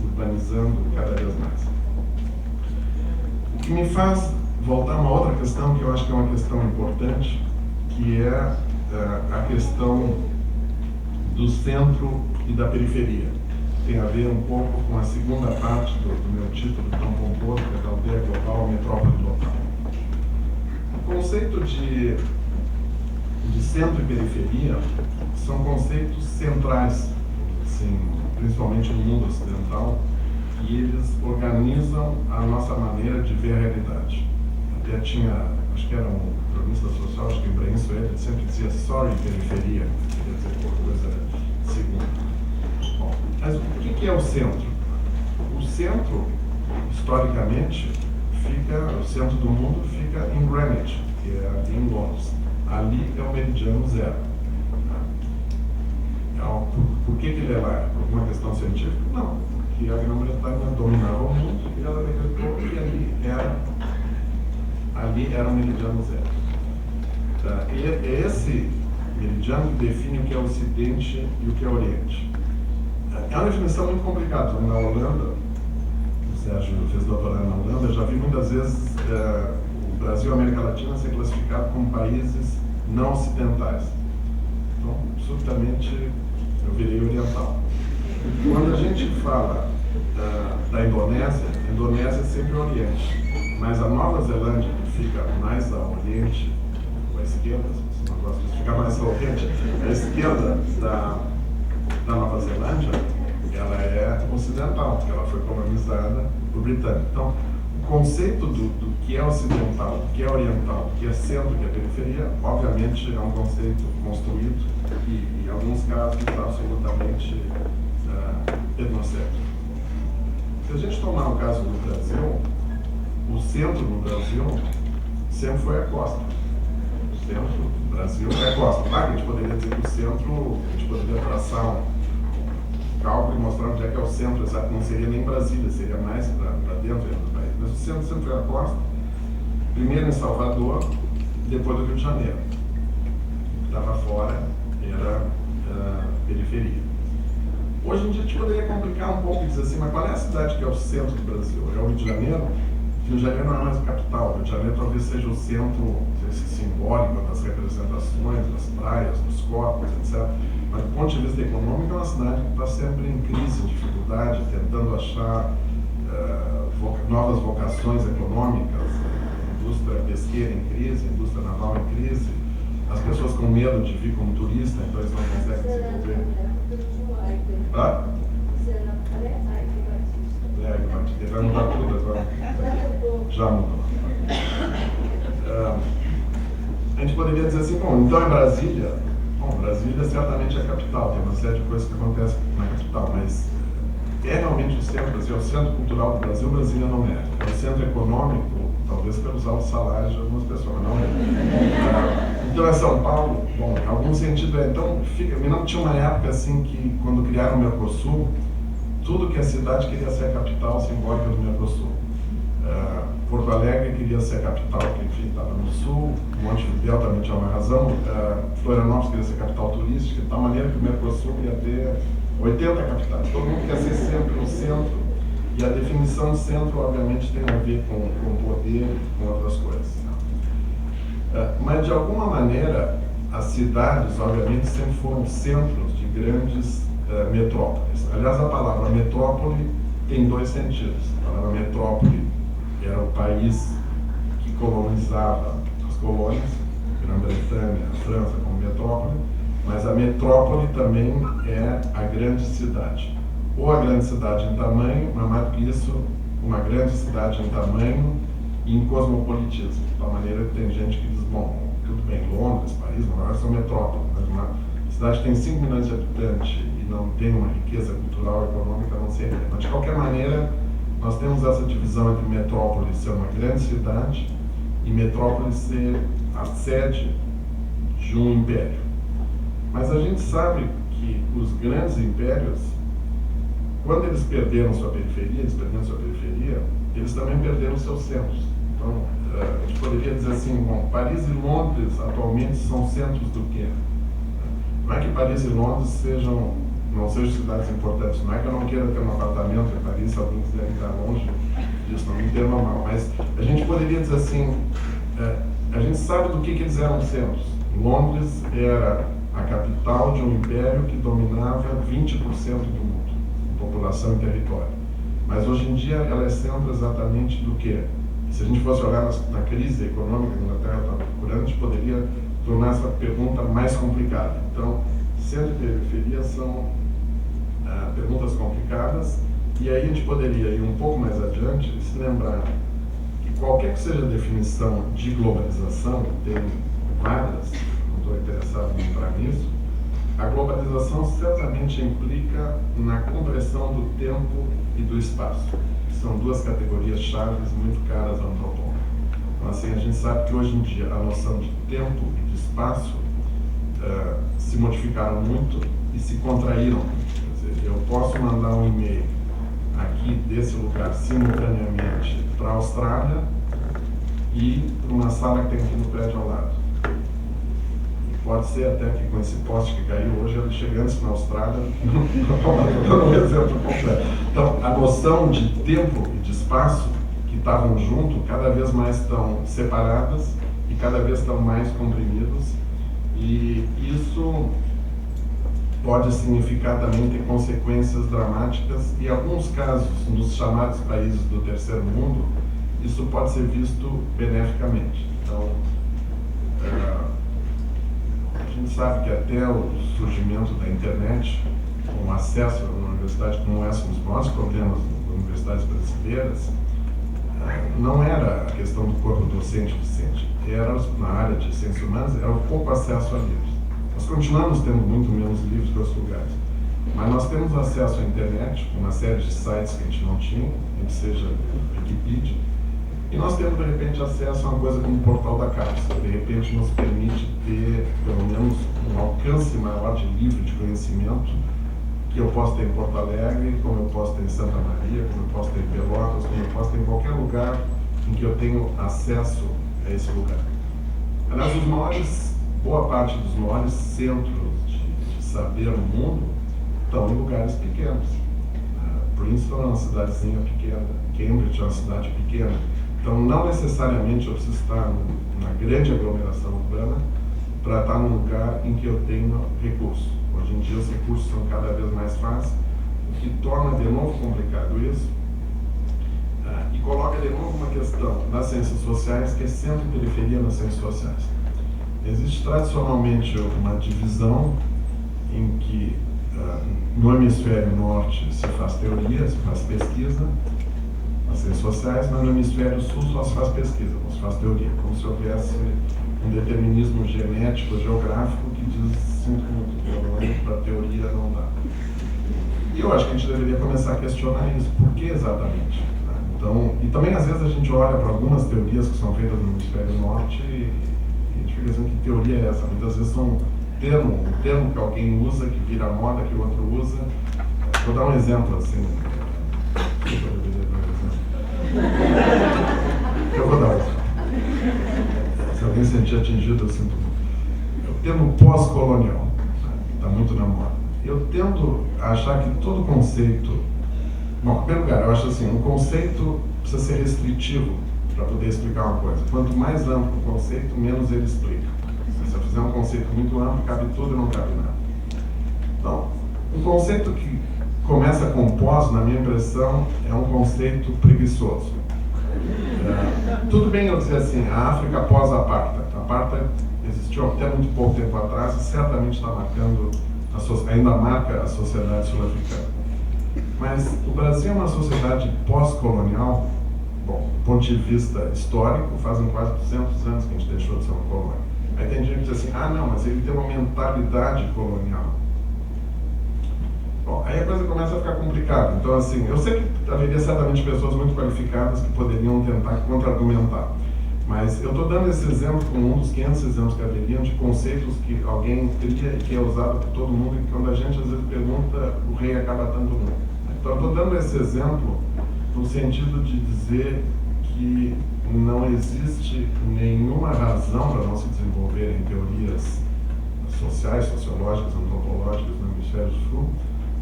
urbanizando cada vez mais. O que me faz voltar a uma outra questão que eu acho que é uma questão importante, que é a questão do centro e da periferia. Tem a ver um pouco com a segunda parte do meu título tão pomposo, que é a aldeia global, a metrópole local. O conceito de centro e periferia são conceitos centrais, assim, principalmente no mundo ocidental, e eles organizam a nossa maneira de ver a realidade. Até tinha, acho que era um cronista social, acho que Ibrahim Suede, ele sempre dizia sorry periferia, queria dizer coisa segunda. Bom, mas o que é o centro? O centro, historicamente, o centro do mundo fica em Greenwich, que é ali em Londres. Ali é o meridiano zero. Por que ele é lá? Por alguma questão científica? Não, porque a Grã-Bretanha dominava o mundo e ela decretou que ali era o meridiano zero. É esse meridiano que define o que é o Ocidente e o que é o Oriente. É uma definição muito complicada. Na Holanda, o Sérgio fez doutorado na Holanda, eu já vi muitas vezes o Brasil e a América Latina ser classificado como países não ocidentais. Então, subitamente, eu virei oriental. Quando a gente fala da Indonésia, a Indonésia é sempre o Oriente. Mas a Nova Zelândia, que fica mais ao Oriente, ou à esquerda, se não gosta de ficar mais ao Oriente, a esquerda da Nova Zelândia, ela é ocidental, porque ela foi colonizada por britânicos. Então, o conceito do que é ocidental, do que é oriental, do que é centro, do que é periferia, obviamente é um conceito construído e em alguns casos, absolutamente etnocêntrico. Se a gente tomar o caso do Brasil, o centro do Brasil sempre foi a costa. O centro do Brasil é a costa. Claro que a gente poderia dizer que o centro, a gente poderia traçar um cálculo e mostrar onde é que é o centro exato. Não seria nem Brasília, seria mais para dentro do país. Mas o centro sempre foi a costa. Primeiro em Salvador, depois do Rio de Janeiro. O que estava fora era periferia. Hoje em dia a gente poderia complicar um pouco e dizer assim, mas qual é a cidade que é o centro do Brasil? É o Rio de Janeiro? Rio de Janeiro não é mais a capital. O Rio de Janeiro talvez seja o centro simbólico das representações, das praias, dos corpos, etc. Mas do ponto de vista econômico é uma cidade que está sempre em crise, em dificuldade, tentando achar novas vocações econômicas, indústria pesqueira em crise, indústria naval em crise, as pessoas com medo de vir como turista, então eles não conseguem desenvolver. Ele vai mudar tudo agora. Já mudou. A gente poderia dizer assim, bom, então é Brasília. Bom, Brasília certamente é a capital, tem uma série de coisas que acontecem na capital, mas é realmente o centro, assim, é o centro cultural do Brasil. Brasília não é. É o centro econômico, talvez pelos altos salários de algumas pessoas, mas não é. Então é São Paulo, bom, em algum sentido é. Então, não tinha uma época assim que, quando criaram o Mercosul, tudo que é cidade queria ser a capital simbólica do Mercosul. Porto Alegre queria ser a capital, que enfim estava no sul, Montevidéu também tinha uma razão, Florianópolis queria ser a capital turística, de tal maneira que o Mercosul ia ter 80 capitais. Todo mundo quer ser sempre o centro, e a definição de centro, obviamente, tem a ver com poder e com outras coisas. Mas, de alguma maneira, as cidades, obviamente, sempre foram centros de grandes metrópoles. Aliás, a palavra metrópole tem dois sentidos. A palavra metrópole era o país que colonizava as colônias, Grã-Bretanha, a França como metrópole, mas a metrópole também é a grande cidade. Ou a grande cidade em tamanho, mas mais do que isso, uma grande cidade em tamanho e em cosmopolitismo. De tal maneira que tem gente que diz, bom, tudo bem, Londres, Paris, Nova York são metrópoles, mas uma cidade que tem 5 milhões de habitantes e não tem uma riqueza cultural e econômica não seria. Mas, de qualquer maneira, nós temos essa divisão entre metrópole ser uma grande cidade e metrópole ser a sede de um império. Mas a gente sabe que os grandes impérios, quando eles perderam sua periferia, eles também perderam seus centros. Então, a gente poderia dizer assim, bom, Paris e Londres atualmente são centros do quê? Não é que Paris e Londres não sejam cidades importantes, não é que eu não queira ter um apartamento em Paris, se alguém quiser ficar longe disso, não me entenda mal, mas a gente poderia dizer assim, a gente sabe do que eles eram centros. Londres era a capital de um império que dominava 20% do mundo, população e território. Mas hoje em dia ela é centro exatamente do quê? Se a gente fosse olhar na crise econômica que a Inglaterra está procurando, a gente poderia tornar essa pergunta mais complicada. Então, centro e periferia são perguntas complicadas, e aí a gente poderia ir um pouco mais adiante e se lembrar que qualquer que seja a definição de globalização, tem várias, não estou interessado em entrar nisso, a globalização certamente implica na compressão do tempo e do espaço, que são duas categorias chaves muito caras ao antropólogo. Então, assim, a gente sabe que hoje em dia a noção de tempo e de espaço se modificaram muito e se contraíram. Quer dizer, eu posso mandar um e-mail aqui desse lugar simultaneamente para a Austrália e para uma sala que tem aqui no prédio ao lado. Pode ser até que com esse poste que caiu hoje, ele chegue antes na Austrália, dando um exemplo completo. Então, a noção de tempo e de espaço que estavam juntos, cada vez mais estão separadas e cada vez estão mais comprimidos, e isso pode significar também ter consequências dramáticas, e em alguns casos, nos chamados países do terceiro mundo, isso pode ser visto beneficamente. Então, a gente sabe que até o surgimento da internet, com acesso a uma universidade como essa, um dos maiores problemas das universidades brasileiras, não era a questão do corpo docente-discente, era na área de ciências humanas, era o pouco acesso a livros. Nós continuamos tendo muito menos livros que outros lugares, mas nós temos acesso à internet, uma série de sites que a gente não tinha, nem que seja Wikipedia, e nós temos, de repente, acesso a uma coisa como o Portal da Cápsula. De repente, nos permite ter, pelo menos, um alcance maior de livro de conhecimento que eu posso ter em Porto Alegre, como eu posso ter em Santa Maria, como eu posso ter em Pelotas, como eu posso ter em qualquer lugar em que eu tenho acesso a esse lugar. Aliás, boa parte dos maiores centros de saber no mundo estão em lugares pequenos. Princeton é uma cidadezinha pequena, Cambridge é uma cidade pequena. Então, não necessariamente eu preciso estar na grande aglomeração urbana para estar num lugar em que eu tenho recursos. Hoje em dia, os recursos são cada vez mais fáceis, o que torna de novo complicado isso e coloca de novo uma questão nas ciências sociais, que é centro e periferia nas ciências sociais. Existe tradicionalmente uma divisão em que no hemisfério norte se faz teoria, se faz pesquisa, nas ciências sociais, mas no hemisfério sul só se faz pesquisa, não se faz teoria, como se houvesse um determinismo genético, geográfico, que diz, sinto muito, para a teoria não dá. E eu acho que a gente deveria começar a questionar isso, por que exatamente? Então, e também às vezes a gente olha para algumas teorias que são feitas no hemisfério norte e a gente fica assim, que teoria é essa? Muitas vezes são um termo que alguém usa, que vira moda, que o outro usa. Vou dar um exemplo assim. Eu vou dar isso. Se alguém se sentir atingido, eu sinto muito. O termo pós-colonial está muito na moda. eu tendo a achar que todo conceito... Bom, em primeiro lugar, eu acho assim, um conceito precisa ser restritivo para poder explicar uma coisa. Quanto mais amplo o conceito, menos ele explica. Se eu fizer um conceito muito amplo, cabe tudo e não cabe nada. Então, um conceito que começa com pós, na minha impressão, é um conceito preguiçoso. Tudo bem eu dizer assim, a África pós-apartheid. A apartheid existiu até muito pouco tempo atrás e certamente está marcando, ainda marca a sociedade sul-africana. Mas o Brasil é uma sociedade pós-colonial, bom, do ponto de vista histórico, fazem quase 200 anos que a gente deixou de ser uma colônia. Aí tem gente que diz assim, não, mas ele tem uma mentalidade colonial. Bom, aí a coisa começa a ficar complicada. Então, assim, eu sei que haveria certamente pessoas muito qualificadas que poderiam tentar contra-argumentar. Mas eu estou dando esse exemplo como um dos 500 exemplos que haveriam de conceitos que alguém teria e que é usado por todo mundo e que quando a gente às vezes pergunta, o rei acaba dando um. Então eu estou dando esse exemplo no sentido de dizer que não existe nenhuma razão para não se desenvolverem teorias sociais, sociológicas, antropológicas no Hemisfério Sul,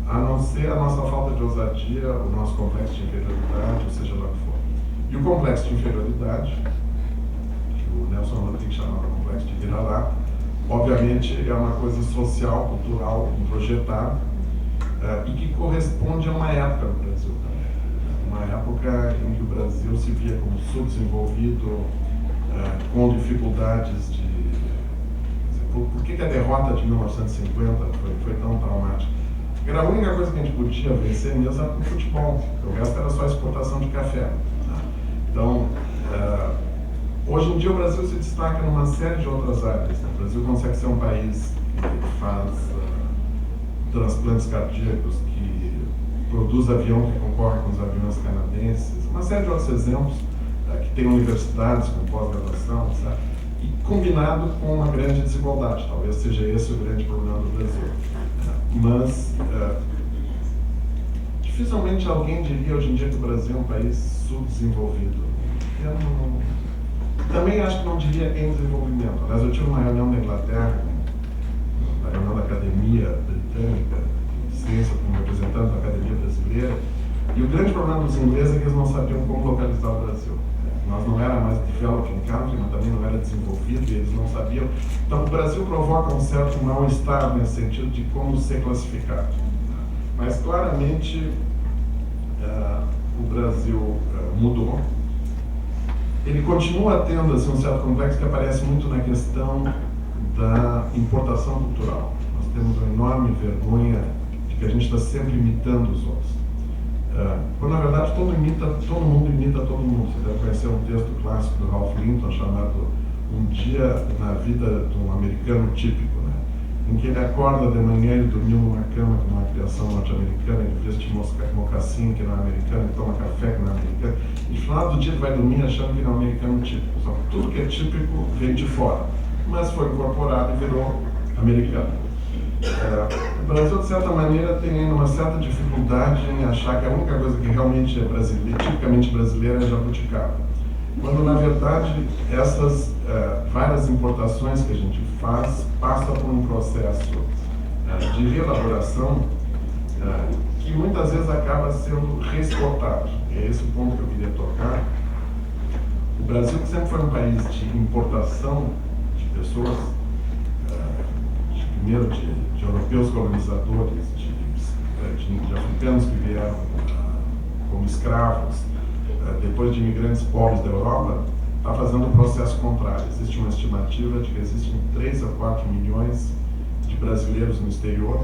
a não ser a nossa falta de ousadia, o nosso complexo de inferioridade, ou seja lá o que for. E o complexo de inferioridade, que o Nelson Rodrigues chamava de complexo de vira-lata, obviamente é uma coisa social, cultural, introjetada, e que corresponde a uma época no Brasil também. Uma época em que o Brasil se via como subdesenvolvido, com dificuldades de... Por que a derrota de 1950 foi tão traumática? Era a única coisa que a gente podia vencer mesmo era o futebol, o resto era só exportação de café. Então, hoje em dia o Brasil se destaca numa série de outras áreas. O Brasil consegue ser um país que faz transplantes cardíacos, que produz avião que concorre com os aviões canadenses, uma série de outros exemplos, que tem universidades com pós-graduação, e combinado com uma grande desigualdade. Talvez seja esse o grande problema do Brasil. Mas dificilmente alguém diria hoje em dia que o Brasil é um país subdesenvolvido. Também acho que não diria em desenvolvimento. Aliás, eu tive uma reunião na Inglaterra, uma reunião da Academia Britânica de Ciência, como representante da Academia Brasileira, e o grande problema dos ingleses é que eles não sabiam como localizar o Brasil. Nós não era mais developing country, mas também não era desenvolvido, e eles não sabiam. Então, o Brasil provoca um certo mal-estar nesse sentido de como ser classificado. Mas, claramente, o Brasil mudou. Ele continua tendo assim, um certo complexo que aparece muito na questão da importação cultural. Nós temos uma enorme vergonha de que a gente está sempre imitando os outros. Quando, na verdade, todo mundo imita todo mundo. Você deve conhecer um texto clássico do Ralph Linton chamado Um Dia na Vida de um Americano Típico, né? Em que ele acorda de manhã, ele dormiu numa cama com uma criação norte-americana, ele veste mocassim que não é americano, ele toma café que não é americano, e no final do dia ele vai dormir achando que não é americano típico. Só que tudo que é típico vem de fora, mas foi incorporado e virou americano. O Brasil, de certa maneira, tem ainda uma certa dificuldade em achar que a única coisa que realmente é brasileira, tipicamente brasileira, é jabuticaba. Quando, na verdade, essas várias importações que a gente faz passam por um processo de reelaboração que muitas vezes acaba sendo reexportado. É esse o ponto que eu queria tocar. O Brasil, que sempre foi um país de importação de pessoas, primeiro de europeus colonizadores, de africanos que vieram como escravos, depois de imigrantes pobres da Europa, está fazendo o processo contrário. Existe uma estimativa de que existem 3 a 4 milhões de brasileiros no exterior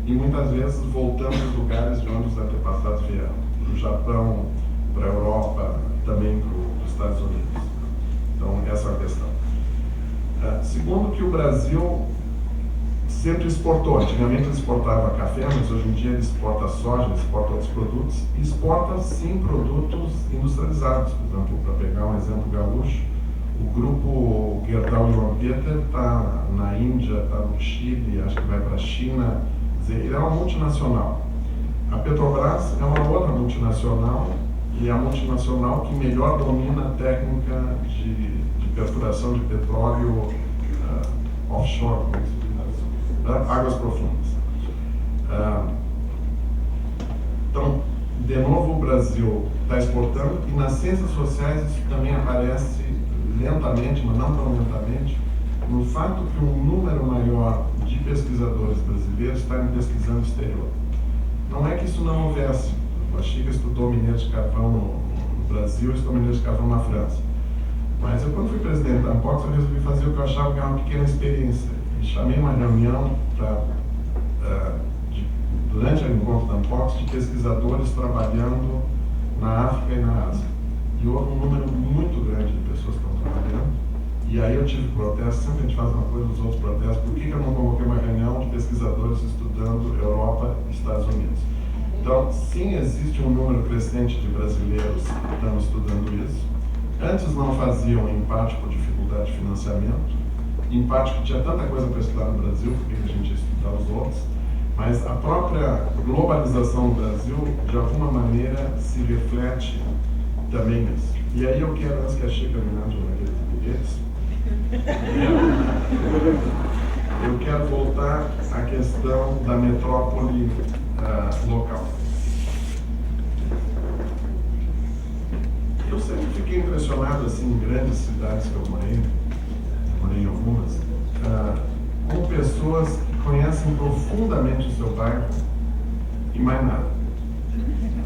e muitas vezes voltando dos lugares de onde os antepassados vieram, para o Japão, para a Europa, também para os Estados Unidos. Então, essa é a questão. Segundo, que o Brasil sempre exportou. Antigamente ele exportava café, mas hoje em dia ele exporta soja, ele exporta outros produtos, e exporta sim produtos industrializados. Por exemplo, para pegar um exemplo gaúcho, o grupo Gerdau João Peter está na Índia, está no Chile, acho que vai para a China. Quer dizer, ele é uma multinacional. A Petrobras é uma outra multinacional, e é a multinacional que melhor domina a técnica de perfuração de petróleo offshore, águas profundas. Então, de novo, o Brasil está exportando, e nas ciências sociais isso também aparece lentamente, mas não tão lentamente, no fato que um número maior de pesquisadores brasileiros estarem pesquisando no exterior. Não é que isso não houvesse. O Chica estudou minério de carvão no Brasil, estudou minério de carvão na França. Mas eu, quando fui presidente da Ampox, eu resolvi fazer o que eu achava que era uma pequena experiência. E chamei uma reunião durante o encontro da Ampox de pesquisadores trabalhando na África e na Ásia. E houve um número muito grande de pessoas que estão trabalhando. E aí eu tive protesto, sempre a gente faz uma coisa, os outros protestos. Por que eu não convoquei uma reunião de pesquisadores estudando Europa e Estados Unidos? Então, sim, existe um número crescente de brasileiros que estão estudando isso. Antes não faziam, em parte por dificuldade de financiamento, em parte porque tinha tanta coisa para estudar no Brasil, porque a gente ia estudar os outros, mas a própria globalização do Brasil, de alguma maneira, se reflete também nisso. E aí eu quero, antes que a Chica me mande uma vez de bilhetes, eu quero voltar à questão da metrópole local. Eu sempre fiquei impressionado, assim, em grandes cidades que eu morei em algumas, com pessoas que conhecem profundamente o seu bairro e mais nada.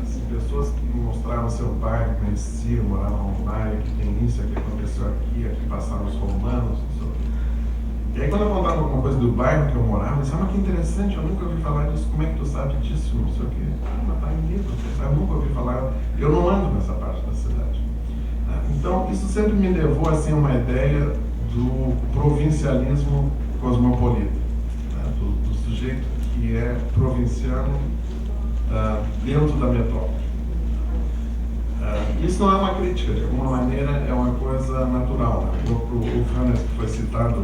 Assim, pessoas que mostraram o seu bairro, conheciam, moravam lá, que tem isso, que aconteceu aqui passaram os romanos, não sei o quê. E aí quando eu contava alguma coisa do bairro que eu morava, eu disse, mas que interessante, eu nunca ouvi falar disso, como é que tu sabe disso, não sei o quê. Mas tá em livro, eu nunca ouvi falar, eu não ando nessa parte da cidade. Então, isso sempre me levou assim, a uma ideia do provincialismo cosmopolita, né? do sujeito que é provinciano dentro da metrópole. Isso não é uma crítica, de alguma maneira é uma coisa natural. Né? O Hannes, que foi citado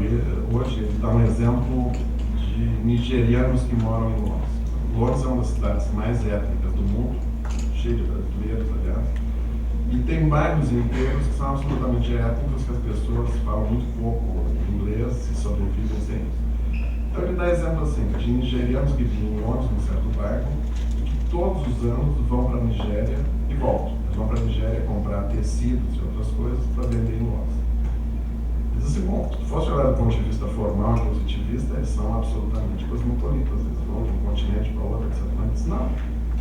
hoje, ele dá um exemplo de nigerianos que moram em Londres. Londres é uma das cidades mais étnicas do mundo, cheia de brasileiros, aliás. E tem bairros inteiros que são absolutamente étnicos, que as pessoas falam muito pouco inglês e sobrevivem sem isso. Então ele dá exemplo assim, de nigerianos que vivem em Londres, num certo bairro, e que todos os anos vão para a Nigéria e voltam. Eles vão para a Nigéria comprar tecidos e outras coisas para vender em Londres. Diz assim, bom, se fosse olhar do ponto de vista formal e positivista, eles são absolutamente cosmopolitas. Eles vão de um continente para outro, etc. Mas não.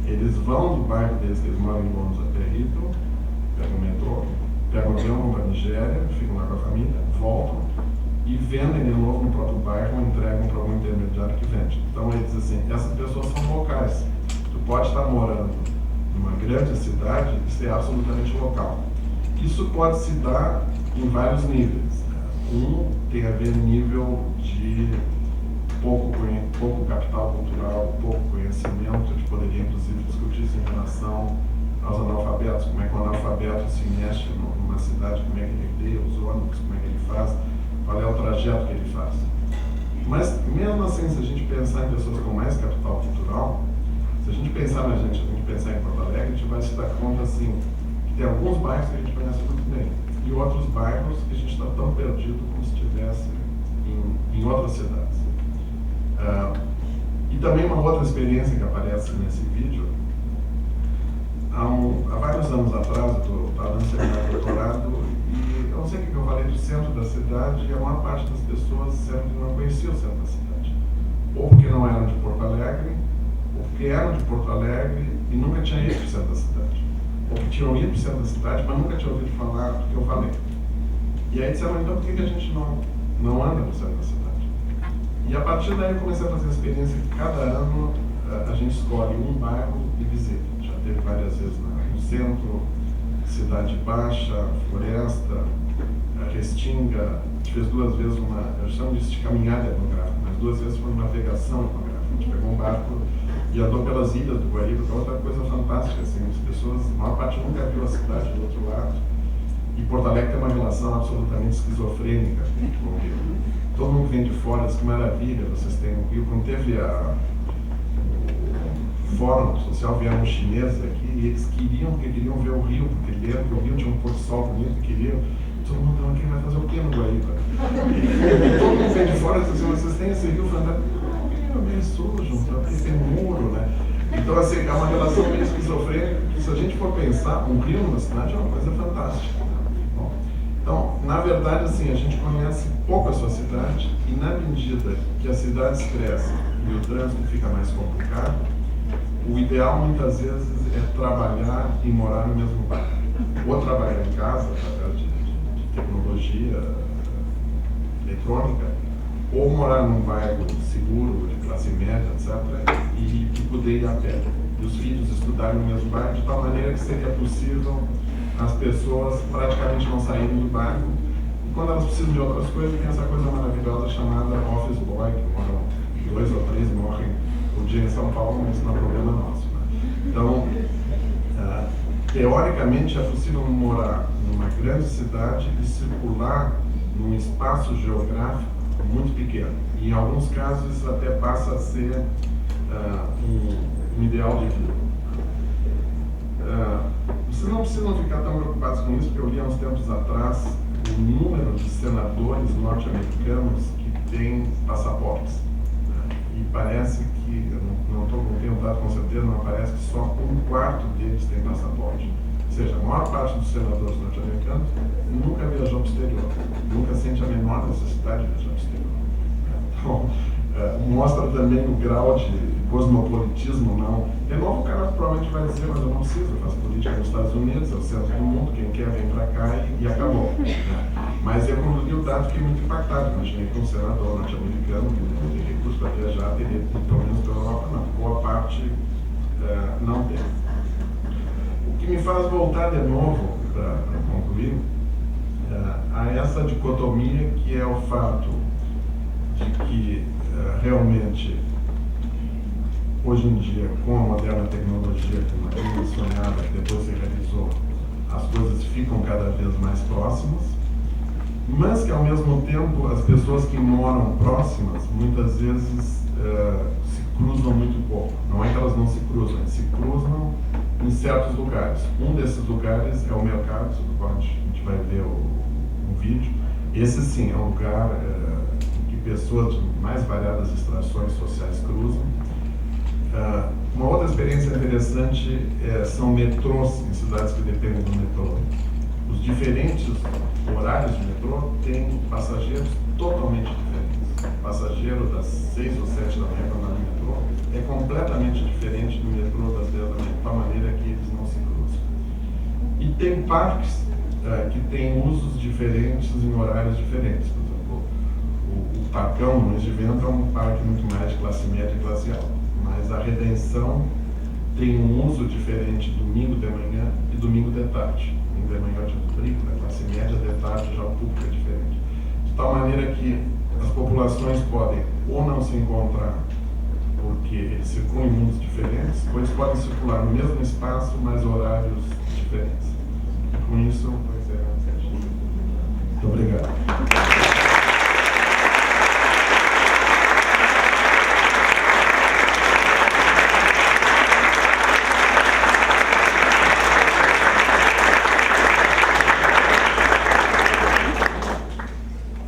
Eles vão do bairro deles, que eles moram em Londres, até Heathrow, pegam o metrô, pegam o avião, vão para a Nigéria, ficam lá com a família, voltam e vendem de novo no próprio bairro, entregam para algum intermediário que vende. Então ele diz assim, essas pessoas são locais. Tu pode estar morando numa grande cidade e ser absolutamente local. Isso pode se dar em vários níveis. Um tem a ver nível de pouco capital cultural, pouco conhecimento. A gente poderia inclusive discutir isso em relação aos analfabetos, como é que o analfabeto se mexe numa cidade, como é que ele cria os ônibus, como é que ele faz, qual é o trajeto que ele faz. Mas mesmo assim, se a gente pensar em pessoas com mais capital cultural, se a gente pensar na gente, se a gente pensar em Porto Alegre, a gente vai se dar conta assim, que tem alguns bairros que a gente conhece muito bem, e outros bairros que a gente está tão perdido como se estivesse em outras cidades. E também uma outra experiência que aparece nesse vídeo. Há vários anos atrás, eu estava no seminário de doutorado e eu não sei o que eu falei do centro da cidade, e a maior parte das pessoas sempre não conhecia o centro da cidade. Ou porque não eram de Porto Alegre, ou porque eram de Porto Alegre e nunca tinham ido para o centro da cidade. Ou que tinham ido para o centro da cidade, mas nunca tinham ouvido falar do que eu falei. E aí disseram, então por que a gente não anda no centro da cidade? E a partir daí eu comecei a fazer a experiência que cada ano a gente escolhe um bairro e visita. Já teve várias vezes no centro, Cidade Baixa, Floresta, Restinga. A gente fez 2 vezes eu chamo disso de caminhada etnográfica, mas 2 vezes foi uma navegação etnográfica. A gente pegou um barco e andou pelas ilhas do Guaíba, que é outra coisa fantástica. Assim, as pessoas, a maior parte nunca viu a cidade do outro lado. E Porto Alegre tem uma relação absolutamente esquizofrênica com o Rio. Todo mundo vem de fora, diz que maravilha, vocês têm o Rio. Quando teve o Fórum Social, vieram os chineses aqui e eles queriam ver o Rio, porque lembram que o Rio tinha um pôr do sol bonito, queriam. Todo mundo falando, quem vai fazer o quê no Guaíba? E todo mundo vem de fora e diz assim, vocês têm esse Rio fantástico? Não, eles sujo, não sei o que, tem muro, né? Então, assim, é uma relação meio esquizofrênica, que se a gente for pensar, um clima na cidade é uma coisa fantástica. Bom, então, na verdade, assim, a gente conhece pouco a sua cidade e na medida que as cidades crescem e o trânsito fica mais complicado, o ideal muitas vezes é trabalhar e morar no mesmo bairro. Ou trabalhar em casa, através de tecnologia eletrônica, ou morar num bairro seguro, de classe média, etc., e poder ir a pé. E os filhos estudarem no mesmo bairro, de tal maneira que seria possível as pessoas praticamente não saírem do bairro. E quando elas precisam de outras coisas, tem essa coisa maravilhosa chamada office boy, que moram 2 ou 3 morrem por dia em São Paulo, mas isso não é problema nosso. Né? Então, teoricamente, é possível morar numa grande cidade e circular num espaço geográfico muito pequeno. E em alguns casos isso até passa a ser um ideal de vida. Vocês não precisam ficar tão preocupados com isso, porque eu li há uns tempos atrás o número de senadores norte-americanos que têm passaportes. Né? E parece que, eu não tenho dado com certeza, mas parece que só 1/4 deles tem passaporte. Ou seja, a maior parte dos senadores norte-americanos nunca viajou para o exterior, nunca sente a menor necessidade de viajar para o exterior. Então, mostra também o grau de cosmopolitismo, não. De novo, o cara provavelmente vai dizer, mas eu não preciso, eu faço política nos Estados Unidos, é o centro do mundo, quem quer vem para cá e acabou. Né? Mas eu, quando li o dado, fiquei muito impactado. Imaginei que um senador norte-americano que não tem recursos para viajar, teria, pelo menos pela Europa, não. Boa parte não tem. O que me faz voltar de novo, para concluir, a essa dicotomia que é o fato de que realmente, hoje em dia, com a moderna tecnologia que uma vez mencionada, que depois se realizou, as coisas ficam cada vez mais próximas, mas que ao mesmo tempo as pessoas que moram próximas muitas vezes se cruzam muito pouco. Não é que elas não se cruzam, eles se cruzam em certos lugares. Um desses lugares é o mercado, sobre o qual a gente vai ver um vídeo. Esse sim é um lugar que pessoas de mais variadas extrações sociais cruzam. Uma outra experiência interessante são metrôs em cidades que dependem do metrô. Os diferentes horários de metrô têm passageiros totalmente diferentes. O passageiro das 6 ou 7 da manhã para andar no metrô é completamente diferente do metrô das 10 da manhã, de tal maneira que eles não se cruzam. E tem parques que têm usos diferentes em horários diferentes. Por exemplo, o Parcão, no mês de Vento, é um parque muito mais de classe média e classe alta. Mas a Redenção tem um uso diferente domingo de manhã e domingo de tarde. Domingo de manhã é o público, da classe média, de tarde já o público é diferente. De tal maneira que as populações podem ou não se encontrar porque eles circulam em mundos diferentes, ou eles podem circular no mesmo espaço, mas horários diferentes. E com isso, pois é. Muito obrigado.